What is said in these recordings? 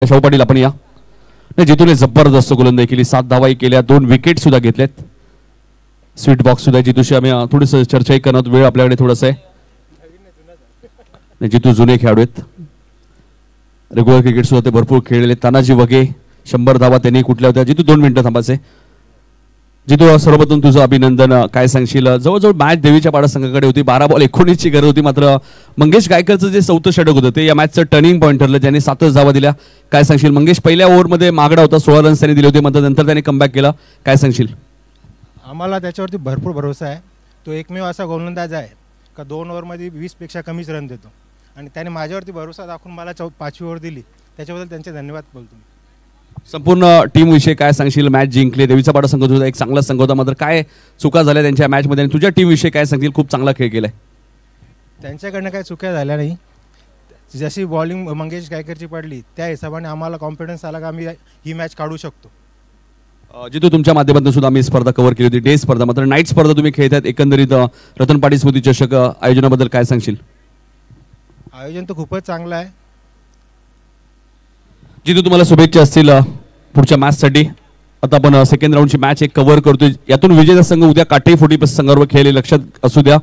शाहू पाटील आपण या. नाही, जितूने जबरदस्त गोलंदाजी केली, 7 धावाही केल्या, 2 विकेट सुद्धा घेतलेत. स्वीट बॉक्स सुद्धा जितूशी आम्ही थोडीसं चर्चाही करणार, वेळ आपल्याकडे थोडंसं आहे. जितू जुने खेळाडू आहेत, रेग्युलर क्रिकेट सुद्धा ते भरपूर खेळलेले. तानाजी वगे 100 धावा त्यांनी कुठल्या होत्या. जितू 2 मिनिटं थांबायचे. जितू सर्वप्रथम तुझं अभिनंदन. काय सांगशील? जवळजवळ मॅच देवीच्या पाडा संघाकडे होती. 12 बॉल 19 ची गरज होती, मात्र मंगेश गायकरचं जे 4थं षटक होतं ते या मॅचचं टर्निंग पॉईंट ठरलं, ज्यांनी 7च धावा दिल्या. काय सांगशील? मंगेश पहिल्या ओव्हरमध्ये मागडा होता, 16 रन्स त्यांनी दिले होते, मात्र नंतर त्याने कमबॅक केला. काय सांगशील? आम्हाला त्याच्यावरती भरपूर भरोसा आहे. तो एकमेव असा गोलंदाज आहे का 2 ओव्हरमध्ये 20 पेक्षा कमीच रन देतो, आणि त्याने माझ्यावरती भरोसा दाखवून मला 5वी ओव्हर दिली. त्याच्याबद्दल त्यांचे धन्यवाद बोलतो. संपूर्ण टीम विषयी काय सांगशील? मॅच जिंकले, देवीचा पाडा संघ होता, एक चांगला संघ होता, मात्र काय चुका झाल्या त्यांच्या मॅचमध्ये, आणि तुझ्या टीम विषयी काय सांगशील? खूप चांगला खेळ केलाय. त्यांच्याकडनं काही चुक्या झाल्या नाही. जशी बॉलिंग मंगेश गायकरची पडली त्या हिशोबाने आम्हाला कॉन्फिडन्स आला का आम्ही ही मॅच काढू शकतो. जितू तुमच्या माध्यमातून सुद्धा आम्ही स्पर्धा कव्हर केली होती, डे स्पर्धा, मात्र नाईट स्पर्धा तुम्ही खेळतात. एकंदरीत रतन पाटील स्मृती चषक आयोजनाबद्दल काय सांगशील? आयोजन तर खूपच चांगलं आहे. जितू तुम्हाला शुभेच्छा असतील पुढच्या मॅचसाठी. आता आपण सेकंड राऊंडची मॅच एक कव्हर करतोय. यातून विजेता संघ उद्या काटे 40+ संघावर खेळले, लक्षात असू द्या.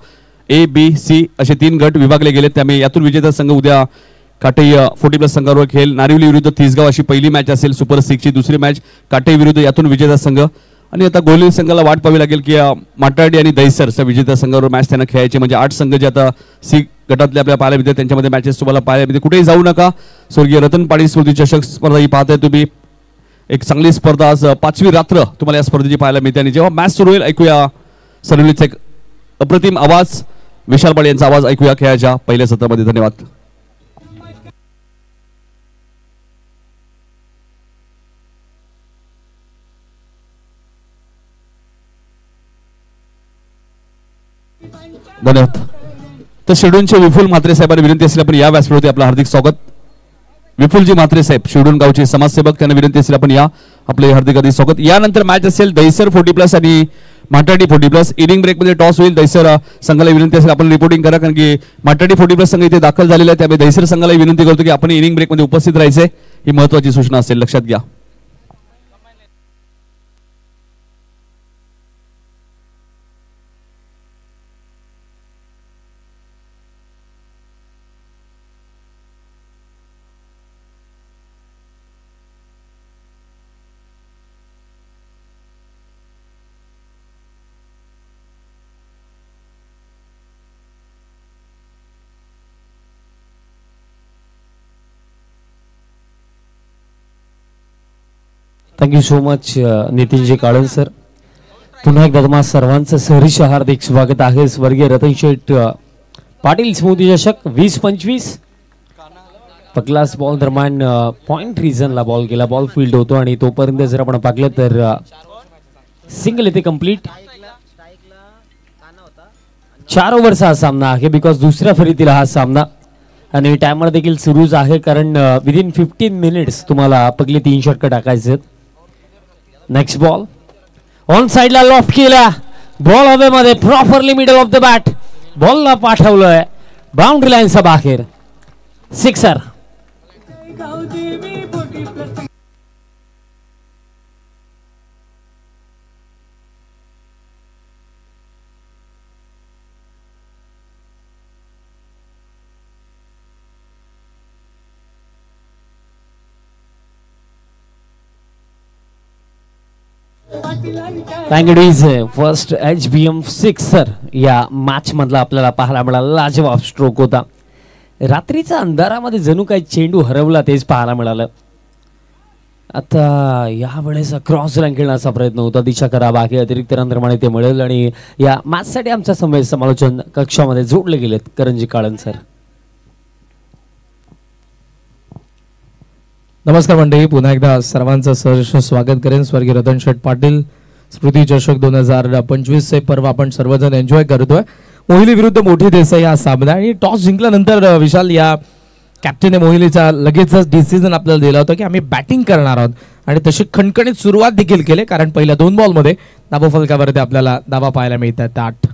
A, B, C असे 3 गट विभागले गेले, त्यामुळे यातून विजेता संघ उद्या काटे 40+ संघावर खेळ. नारिवली विरुद्ध तिसगाव अशी पहिली मॅच असेल सुपर 6 ची. दुसरी मॅच काटे विरुद्ध यातून विजेता संघ. आणि आता गोली संघाला वाट पाहावी लागेल की माटाडी आणि दहिसर विजेता संघावर मॅच त्यांना खेळायचे. म्हणजे 8 संघ जे आता C गटातले आपल्याला पाहायला मिळतात, त्यांच्यामध्ये मॅचेस तुम्हाला पाहायला मिळते. कुठेही जाऊ नका. स्वर्गीय रतन पाटील स्मृती चषक स्पर्धा ही पाहताय तुम्ही. एक चांगली स्पर्धा, आज 5वी रात्र तुम्हाला या स्पर्धेची पाहायला मिळते. आणि जेव्हा मॅच सुरू होईल ऐकूया सर्विसचा एक अप्रतिम आवाज, विशाल पाटील यांचा आवाज ऐकूया खेळाच्या पहिल्या सत्रामध्ये. धन्यवाद. धन्यवाद. तर शेडूनचे विपुल म्हात्रे साहेबांनी विनंती असेल आपण या व्यासपीठावरती आपलं हार्दिक स्वागत. विपुलजी म्हात्रे साहेब, शेडून गावचे समाजसेवक, त्यांना विनंती असेल आपण या, आपले हार्दिक स्वागत. यानंतर मॅच असेल दहिसर 40+ आणि माटाडी 40+. इनिंग ब्रेकमध्ये टॉस होईल. दहिसर संघाला विनंती असेल आपण रिपोर्टिंग करा, कारण की माटाडी 40+ संघ इथे दाखल झालेला आहे, त्यामुळे दहिसर संघाला विनंती करतो की आपण इनिंग ब्रेकमध्ये उपस्थित राहायचे. ही महत्त्वाची सूचना असेल, लक्षात घ्या. Thank you so much Nitinji Kalan sir. पुन्हा एकदा तुम्हा सर्वांचं सहर्ष हार्दिक स्वागत आहे. स्वर्गीय रतन शेठ पाटील स्मृती चषक 20-25. पकलास बॉल दरम्यान पॉइंट रिझनला बॉल गेला, बॉल फील्ड होतो, आणि तोपर्यंत जर आपण पाहिलं तर सिंगल येथे कंप्लीट. 4 ओव्हरचा हा सामना आहे, बिकॉज दुसऱ्या फेरीतील हा सामना, आणि टायमर देखील सुरूच आहे, कारण विदिन 15 मिनिट्स तुम्हाला पगले 3 षटकं टाकायचे आहेत. नेक्स्ट बॉल ऑन साइडला लॉफ्ट केला, बॉल हवेमध्ये properly middle of the bat, बॉलला पाठवलंय बाउंड्री लाईनच्या बाहेर. Sixer. Thank it is first HBM sixer या मॅच मधला आपल्याला पाहायला मिळाला. लाजवाब स्ट्रोक होता. रात्रीच्या अंधारामध्ये जणू काही चेंडू हरवला तेच पाहायला मिळालं. आता यावेळेस क्रॉस रन खेळण्याचा प्रयत्न होता. दिशा करा बाकी अतिरिक्त रनप्रमाणे ते मिळेल, आणि या मॅचसाठी आमच्या समालोचन कक्षामध्ये जोडले गेलेत करंजी काळन सर. नमस्कार मंडळी, पुन्हा एकदा सर्वांचं सहर्ष स्वागत करेन. स्वर्गीय रतन शेठ पाटील स्मृती चषक 2025 चे पर्व आपण सर्वजण एन्जॉय करतोय. मोहिली विरुद्ध मोठी देसाई हा सामना, आणि टॉस जिंकल्यानंतर विशाल या कॅप्टनने मोहिलीचा लगेचच डिसिजन आपल्याला दिला होता की आम्ही बॅटिंग करणार आहोत, आणि तशी खणखणीत सुरुवात देखील केली, कारण पहिल्या 2 बॉलमध्ये धावा फलकावरती आपल्याला धावा पाहायला मिळतात 8.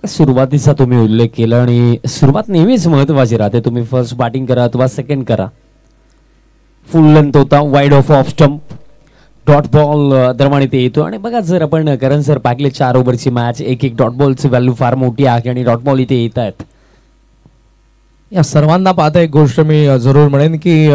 सुरुवातीचा तुम्ही उल्लेख केला आणि सुरुवात नेहमीच महत्त्वाची राहते. तुम्ही फर्स्ट बॅटिंग करा अथवा सेकंड करा, फुल लेंथ होता, wide off stump, dot ball दरम्यान ते येतो. आणि बघा जर आपण करण सर पाहिली 4 ओव्हरची मॅच, एक डॉट बॉलची व्हॅल्यू फार मोठी आहे आणि डॉट बॉल इथे येत आहेत. या सर्वांना पाहता एक गोष्ट मी जरूर म्हणेन की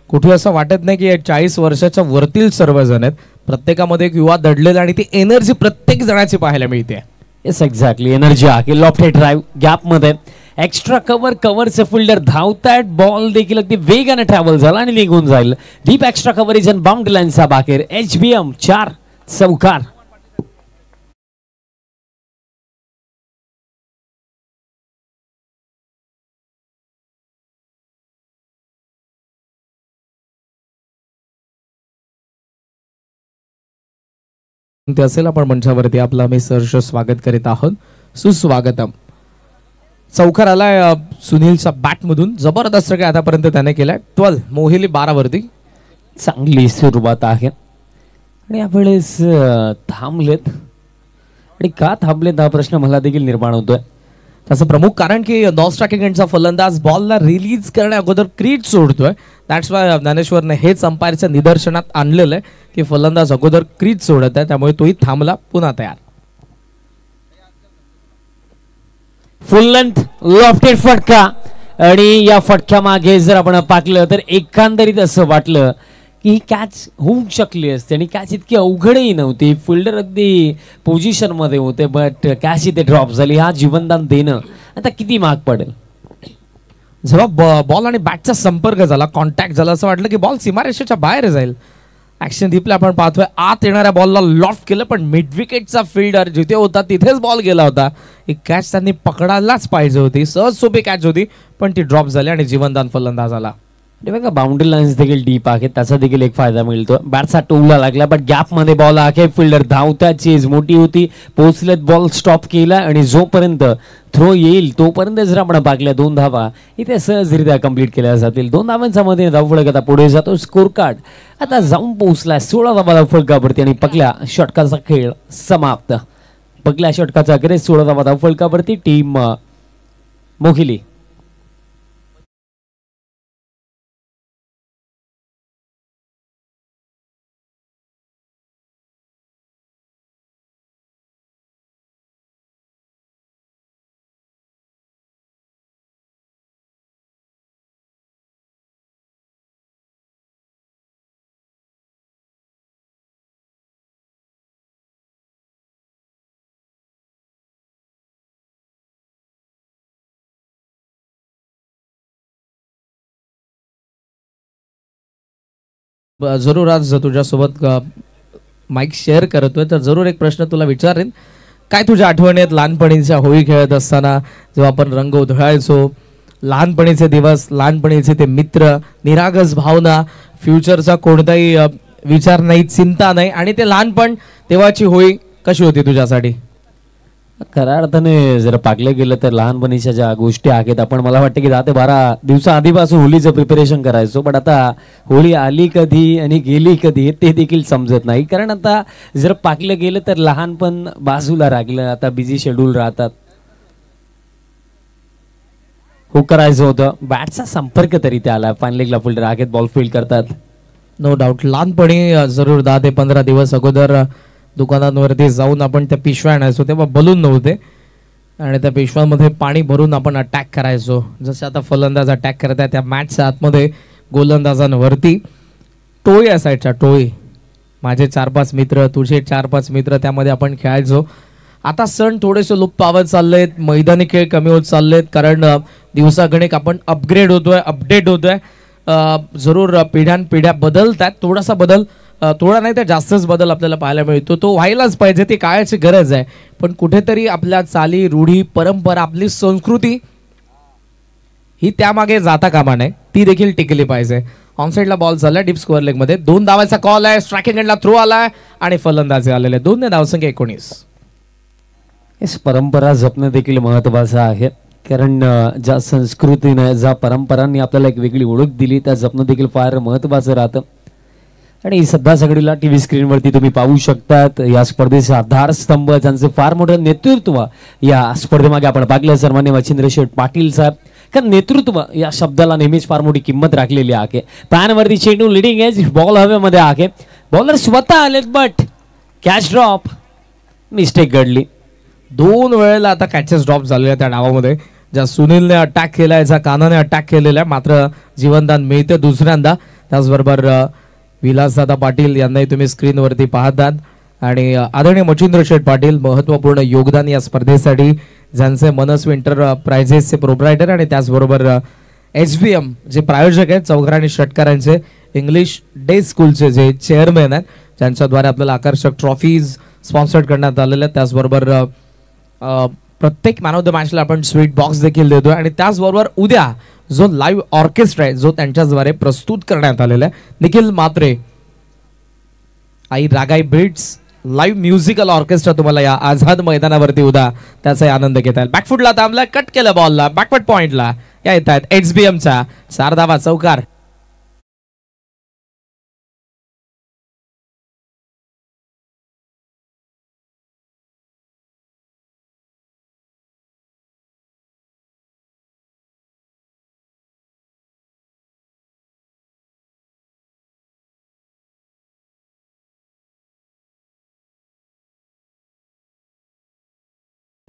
कुठे असं वाटत नाही की 40 वर्षाच्या वरतील सर्वजण आहेत. प्रत्येकामध्ये एक युवा दडलेला आणि ती एनर्जी प्रत्येक जणाची पाहायला मिळते. येस एक्झॅक्टली, एनर्जी आहे. लॉफ्टेड ड्राईव्ह गॅप मध्ये एक्स्ट्रा कव्हरचे फिल्डर धावतायत. बॉल देखील अगदी वेगाने ट्रॅव्हल झाला आणि निघून जाईल. डीप एक्स्ट्रा कव्हरेज आणि बाउंड्री लाईनचा बाहेर. HBM 4 चौकार. ते असेल आपण मंचावरती आपलं आम्ही सहर्ष स्वागत करीत आहोत. सुस्वागतम. चौकार आलाय सुनीलच्या बॅटमधून. जबरदस्त काय आतापर्यंत त्याने केलाय. 12 मोहिली 12 वरती. चांगली सुरुवात आहे आणि यावेळेस थांबलेत. आणि का थांबलेत हा प्रश्न मला देखील निर्माण होतोय. त्याचं प्रमुख कारण की नॉन-स्ट्रायकिंगचा फलंदाज बॉलला रिलीज करण्या अगोदर क्रीज सोडतोय. दॅट्स वाय ज्ञानेश्वरने हेच अंपायरच्या निदर्शनात आणलेलं आहे की फलंदाज अगोदर क्रीज सोडत आहे, त्यामुळे तोही थांबला. पुन्हा तयार. फुल लेंथ लॉफ्टेड फटका. आणि या फटक्या मागे जर आपण पाहिलं तर एकंदरीत असं वाटलं की ही कॅच होऊ शकली असते आणि कॅच इतकी अवघडही नव्हती. फिल्डर अगदी पोझिशन मध्ये होते, बट कॅच इथे ड्रॉप झाली. हा जीवनदान देणं आता किती महाग पडेल. जेव्हा बॉल आणि बॅटचा संपर्क झाला, कॉन्टॅक्ट झाला, असं वाटलं की बॉल सीमारेषेच्या बाहेर जाईल. ऍक्शन दीपला आपण पाहतोय आत येणाऱ्या बॉलला लॉफ्ट केलं, पण मिड विकेटचा फिल्डर जिथे होता तिथेच बॉल गेला होता. एक कॅच त्यांनी पकडायलाच पाहिजे होती. सहज सोपी कॅच होती, पण ती ड्रॉप झाली आणि जीवनदान फलंदाज आला. बघा बाउंड्री लाईन्स देखील डीप आहेत, त्याचा देखील एक फायदा मिळतो. बॅटचा टोला लागला, बट गॅप मध्ये बॉल आहे. फिल्डर धावता, चेज मोठी होती, पोहोचलेत, बॉल स्टॉप केला आणि जोपर्यंत थ्रो येईल तोपर्यंत जर आपण पाकल्या 2 धावा इथे सहजरित्या कंप्लीट केल्या जातील. 2 धावांच्या मध्ये धावफलक आता पुढे जातो. स्कोर कार्ड आता जाऊन पोहोचला 16 धावा धावफलकावरती आणि पहिल्या षटकाचा खेळ समाप्त. पहिल्या षटकाचा अखेर 16 धावा धावफलकावरती टीम मोहिली. जरूर आज तुझ्यासोबत माईक शेअर करतोय, तर जरूर एक प्रश्न तुला विचारेन. काय तुझ्या आठवणी आहेत लहानपणीच्या होळी खेळत असताना, जेव्हा आपण रंग उधळायचो, लहानपणीचे दिवस, लहानपणीचे ते मित्र, निरागस भावना, फ्युचरचा कोणताही विचार नाही, चिंता नाही, आणि ते लहानपण तेव्हाची होळी कशी होती तुझ्यासाठी? खऱ्या अर्थाने जर पाकलं गेलं तर लहानपणीच्या ज्या गोष्टी आहेत, आपण मला वाटतं की 10 ते 12 दिवसा आधीपासून होळीचं प्रिपरेशन करायचो. पण आता होळी आली कधी आणि गेली कधी ते देखील समजत नाही. कारण आता जर पाकलं गेलं तर लहानपण बाजूला राहिलं. आता बिझी शेड्यूल राहतात. हो करायचं होतं. बॅटचा संपर्क तरी त्या आला. फायनल फिल्डर आहेत, बॉल फील्ड करतात. No doubt. लहानपणी जरूर 10 ते 15 दिवस अगोदर दुकानांवरती जाऊन आपण त्या पिशव्या आणायचो. तेव्हा बलून नव्हते आणि त्या पिशव्यांमध्ये पाणी भरून आपण अटॅक करायचो. जसं आता फलंदाज अटॅक करत आहे, त्या मॅचच्या आतमध्ये गोलंदाजांवरती टोळी असायच्या. टोळी, माझे 4-5 मित्र, तुझे 4-5 मित्र, त्यामध्ये आपण खेळायचो. आता सण थोडेसे लुप्त पावत चाललेत, मैदानी खेळ कमी होत चाललेत, कारण दिवसागणिक आपण अपग्रेड होतोय, अपडेट होतोय. जरूर पिढ्यानपिढ्या बदलतात. थोडासा बदल, थोडा नाही तर जास्तच बदल आपल्याला पाहायला मिळतो. तो व्हायलाच पाहिजे, ती काळाची गरज आहे. पण कुठेतरी आपल्या चाली, रूढी, परंपरा, आपली संस्कृती ही त्यामागे जाता कामा नये, ती देखील टिकली पाहिजे. ऑनसाइडला बॉल झाला, डीप स्कोअर लेग मध्ये 2 धावांचा कॉल आहे. स्ट्रायकिंग एंडला थ्रो आलाय आणि फलंदाजी आलेले. 2 ने धावसंख्या 19. परंपरा जपणं देखील महत्वाचं आहे. कारण ज्या संस्कृतीने, ज्या परंपरांनी आपल्याला एक वेगळी ओळख दिली, त्या जपणं देखील फार महत्वाचं राहतं. आणि सध्या सगळीला टीव्ही स्क्रीनवरती तुम्ही पाहू शकतात या स्पर्धेचे आधारस्तंभ, ज्यांचं फार मोठं नेतृत्व या स्पर्धेमागे आपण पाहिलं. सन्मान्य मच्छिंद्र शेठ पाटील साहेब, कारण नेतृत्व या शब्दाला नेहमीच फार मोठी किंमत राखलेली आहे. पॅनवरती चेंडू लिडिंग एज, बॉल हवेमध्ये आहे, बॉलर स्वतः आलेत बट कॅच ड्रॉप, मिस्टेक घडली. 2 वेळेला आता कॅचेस ड्रॉप झालेल्या त्या डावामध्ये, ज्या सुनीलने अटॅक केला याचा कानाने अटॅक केलेला आहे, मात्र जीवनदान मिळते दुसऱ्यांदा. त्याचबरोबर विलासदादा पाटील यांनाही तुम्ही स्क्रीनवरती पाहतात आणि आदरणीय मच्छिंद्र शेठ पाटील महत्त्वपूर्ण योगदान या स्पर्धेसाठी, ज्यांचे मनस्वी एंटरप्राइजेसचे प्रोप्रायटर आणि त्याचबरोबर HBM जे प्रायोजक आहेत चौघराणी षटकारांचे, इंग्लिश डे स्कूलचे जे चेअरमॅन आहेत, ज्यांच्याद्वारे आपल्याला आकर्षक ट्रॉफीज स्पॉन्सर्ड करण्यात आलेल्या आहेत. त्याचबरोबर प्रत्येक मॅन ऑफ द मॅचला आपण स्वीट बॉक्स देखील देतोय आणि त्याचबरोबर उद्या जो लाईव्ह ऑर्केस्ट्रा आहे जो त्यांच्याद्वारे प्रस्तुत करण्यात आलेला आहे, निखिल मात्रे आई रागाई बिट्स लाईव्ह म्युझिकल ऑर्केस्ट्रा तुम्हाला या आझाद मैदानावरती उद्या त्याचा आनंद घेता येईल. बॅकफुटला थांबला, कट केलं बॉलला, बॅकवर्ड पॉइंटला या येत आहेत HBMचा 4 धावा चौकार.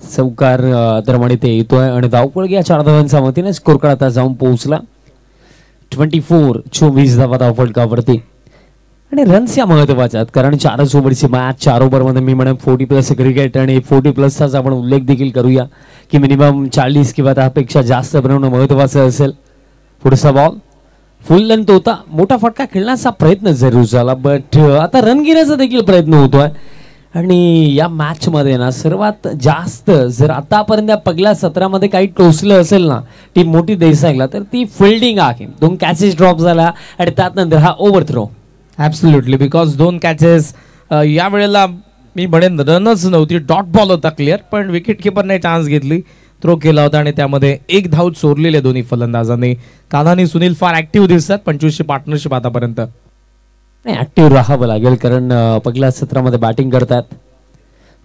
चौकार दरम्यान ते येतोय आणि धावपळ या 4 धावांच्या मतीने स्कोर कार्ड आता जाऊन पोहोचला 24 धावा धावफलकावरती. आणि रन्स या महत्वाच्या आहेत कारण 4 ओव्हरची मॅच, 4 ओव्हरमध्ये मी म्हणेन 40+ क्रिकेट आणि 40+चा आपण उल्लेख देखील करूया की मिनिमम 40 किंवा त्यापेक्षा जास्त बनवणं महत्वाचं असेल. पुढचा बॉल फुल लेंथ होता, मोठा फटका खेळण्याचा प्रयत्न जरूर झाला बट आता रन घेण्याचा देखील प्रयत्न होतोय. आणि या मॅच मध्ये ना सर्वात जास्त जर आतापर्यंत या पहिल्या सत्रामध्ये काही टोचलं असेल ना टीम मोठी देसाईला तर ती फिल्डिंग आहे. 2 कॅचेस ड्रॉप झाला आणि त्यानंतर हा ओव्हरथ्रो. ॲब्सोल्युटली, बिकॉज 2 कॅचेस या वेळेला मी म्हणेन रनच नव्हती, डॉट बॉल होता क्लिअर, पण विकेट किपरने चान्स घेतली, थ्रो केला होता आणि त्यामध्ये 1 धाव चोरलेले दोन्ही फलंदाजांनी. कानानी सुनील फार ऍक्टिव्ह दिसतात, 25ची पार्टनरशिप आतापर्यंत. ऍक्टिव्ह राहावं लागेल कारण पहिल्या सत्रामध्ये बॅटिंग करतात.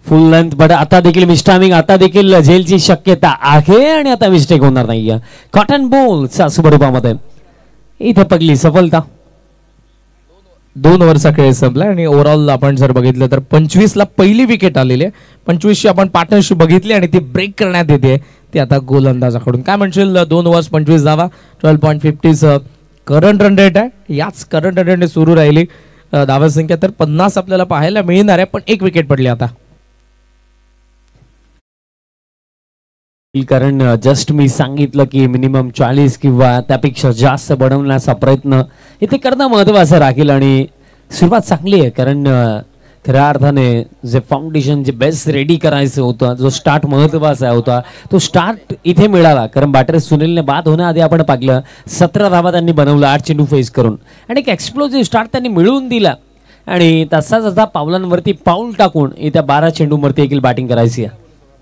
फुल लेंथ बट आता देखील मिस्टामिंग, आता देखील झेलची शक्यता आहे आणि आता मिस्टेक होणार नाहीये. कॉटन बॉलच्या स्वरूपामध्ये इथे पहिली सफलता. 2 ओव्हरचा खेळ संपला आणि ओव्हरऑल आपण जर बघितलं तर 25ला पहिली विकेट आलेली आहे. 25ची आपण पार्टनरशिप बघितली आणि ती ब्रेक करण्यात येते, ती आता गोलंदाजाकडून. काय म्हणशील, 2 ओव्हर्स 25 धावा, 12.50 करंट रन रेट आहे. याच करंट रन रेटने सुरू राहिली धावा संख्या तर 50 आपल्याला पाहायला मिळणार आहे, पण 1 विकेट पडली आता. कारण जस्ट मी सांगितलं की मिनिमम 40 किंवा त्यापेक्षा जास्त बनवण्याचा प्रयत्न इथे करणं महत्वाचं राहील आणि सुरुवात चांगली आहे कारण खऱ्या अर्थाने जे फाउंडेशन जे बेस्ट रेडी करायचं होतं, जो स्टार्ट महत्वाचा होता तो स्टार्ट इथे मिळाला. कारण बॅटर सुनीलने बाद होण्याआधी आपण पाहिलं 17 धावा त्यांनी बनवलं 8 चेंडू फेस करून आणि एक एक्सप्लोजिव्ह स्टार्ट त्यांनी मिळवून दिला आणि तसाच आता पावलांवरती पाऊल टाकून इथे 12 चेंडूवरती देखील बॅटिंग करायची आहे.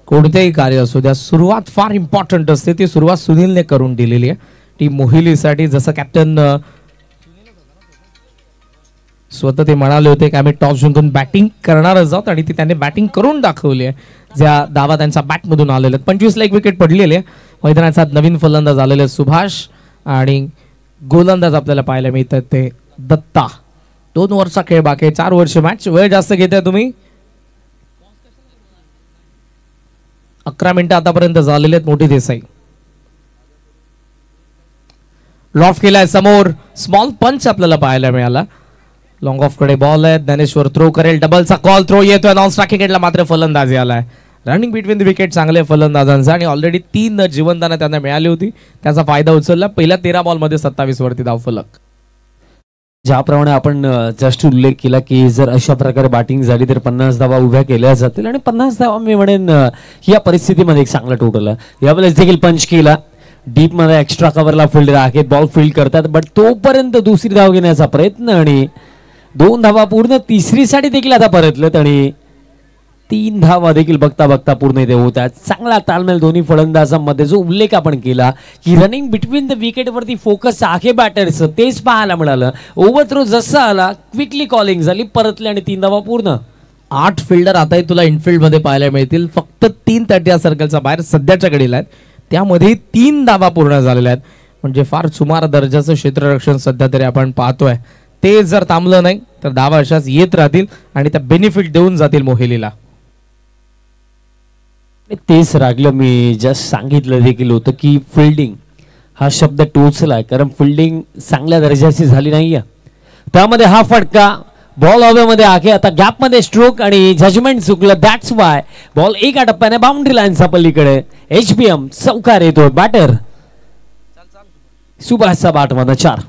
कोणतेही कार्य असू द्या, सुरुवात फार इम्पॉर्टंट असते, ती सुरुवात सुनीलने करून दिलेली आहे टीम मोहिलीसाठी. जसं कॅप्टन स्वतः ते म्हणाले होते की आम्ही टॉस जिंकून बॅटिंग करणारच आहोत आणि ती त्यांनी बॅटिंग करून दाखवली आहे. ज्या धावा त्यांच्या बॅटमधून आलेल्या आहेत. 25ला 1 विकेट पडलेली आहे. मैदानाचा नवीन फलंदाज आलेले सुभाष आणि गोलंदाज आपल्याला पाहायला मिळतात ते दत्ता. 2 ओव्हरचा खेळ बाकी, 4 ओव्हरची मॅच. वेळ जास्त घेताय तुम्ही, 11 मिनिटं आतापर्यंत झालेले आहेत. मोठी देसाई लॉफ केलाय समोर, स्मॉल पंच आपल्याला पाहायला मिळाला. लॉंग ऑफ कडे बॉल आहे, ज्ञानेश्वर थ्रो करेल, डबलचा कॉल, थ्रो येतोय नॉन स्ट्राइक विकेटला, मात्र फलंदाजी आलाय. रनिंग बिटवीन द विकेट चांगले फलंदाजांचा आणि ऑलरेडी 3 जीवनदानं त्यांना मिळाली होती, त्याचा फायदा उचलला. पहिल्या 13 बॉलमध्ये 27 वरती धावफलक. ज्याप्रमाणे आपण जस्ट उल्लेख केला की जर अशा प्रकारे बॅटिंग झाली तर 50 धावा उभ्या केल्या जातील आणि 50 धावा मी म्हणेन या परिस्थितीमध्ये एक चांगला टोटल आहे. यावेळेस देखील पंच केला, डीप मध्ये एक्स्ट्रा कव्हरला फील्डर आहेत, बॉल फील्ड करतात बट तोपर्यंत दुसरी धाव घेण्याचा प्रयत्न आणि 2 धावा पूर्ण, तिसरीसाठी देखील आता परतलेत आणि 3 धावा देखील बघता बघता पूर्ण इथे होत आहेत. चांगला तालमेल दोन्ही फलंदाजांमध्ये, जो उल्लेख आपण केला की रनिंग बिटवीन द विकेट वरती फोकस आहे बॅटर्सचं, तेच पाहायला मिळालं. ओव्हर थ्रो जसा आला क्विकली कॉलिंग झाली, परतले आणि 3 धावा पूर्ण. 8 फिल्डर आताही तुला इनफिल्ड मध्ये पाहायला मिळतील. फक्त 3 तटिया सर्कलचा बाहेर सध्याच्या घडीला आहेत. त्यामध्ये 3 धावा पूर्ण झालेल्या आहेत. म्हणजे फार सुमार दर्जाचं क्षेत्ररक्षण सध्या तरी आपण पाहतोय. ते जर थांबलं नाही तर धावा अशाच येत राहतील आणि त्या बेनिफिट देऊन जातील मोहिलीला. तेच रागलं, मी जस्ट सांगितलं देखील होतं की फिल्डिंग हा शब्द टोचलाय, कारण फिल्डिंग चांगल्या दर्जाची झाली नाहीये. त्यामध्ये हा फटका बॉल हवेमध्ये आहे. आता गॅप मध्ये स्ट्रोक आणि जजमेंट चुकलं, दॅट्स वाय बॉल एका टप्प्याने बाउंड्री लाईनच्या पलीकडे. HBM चौकार येतो. बॅटर सुभाषचा बाट मध्ये 4.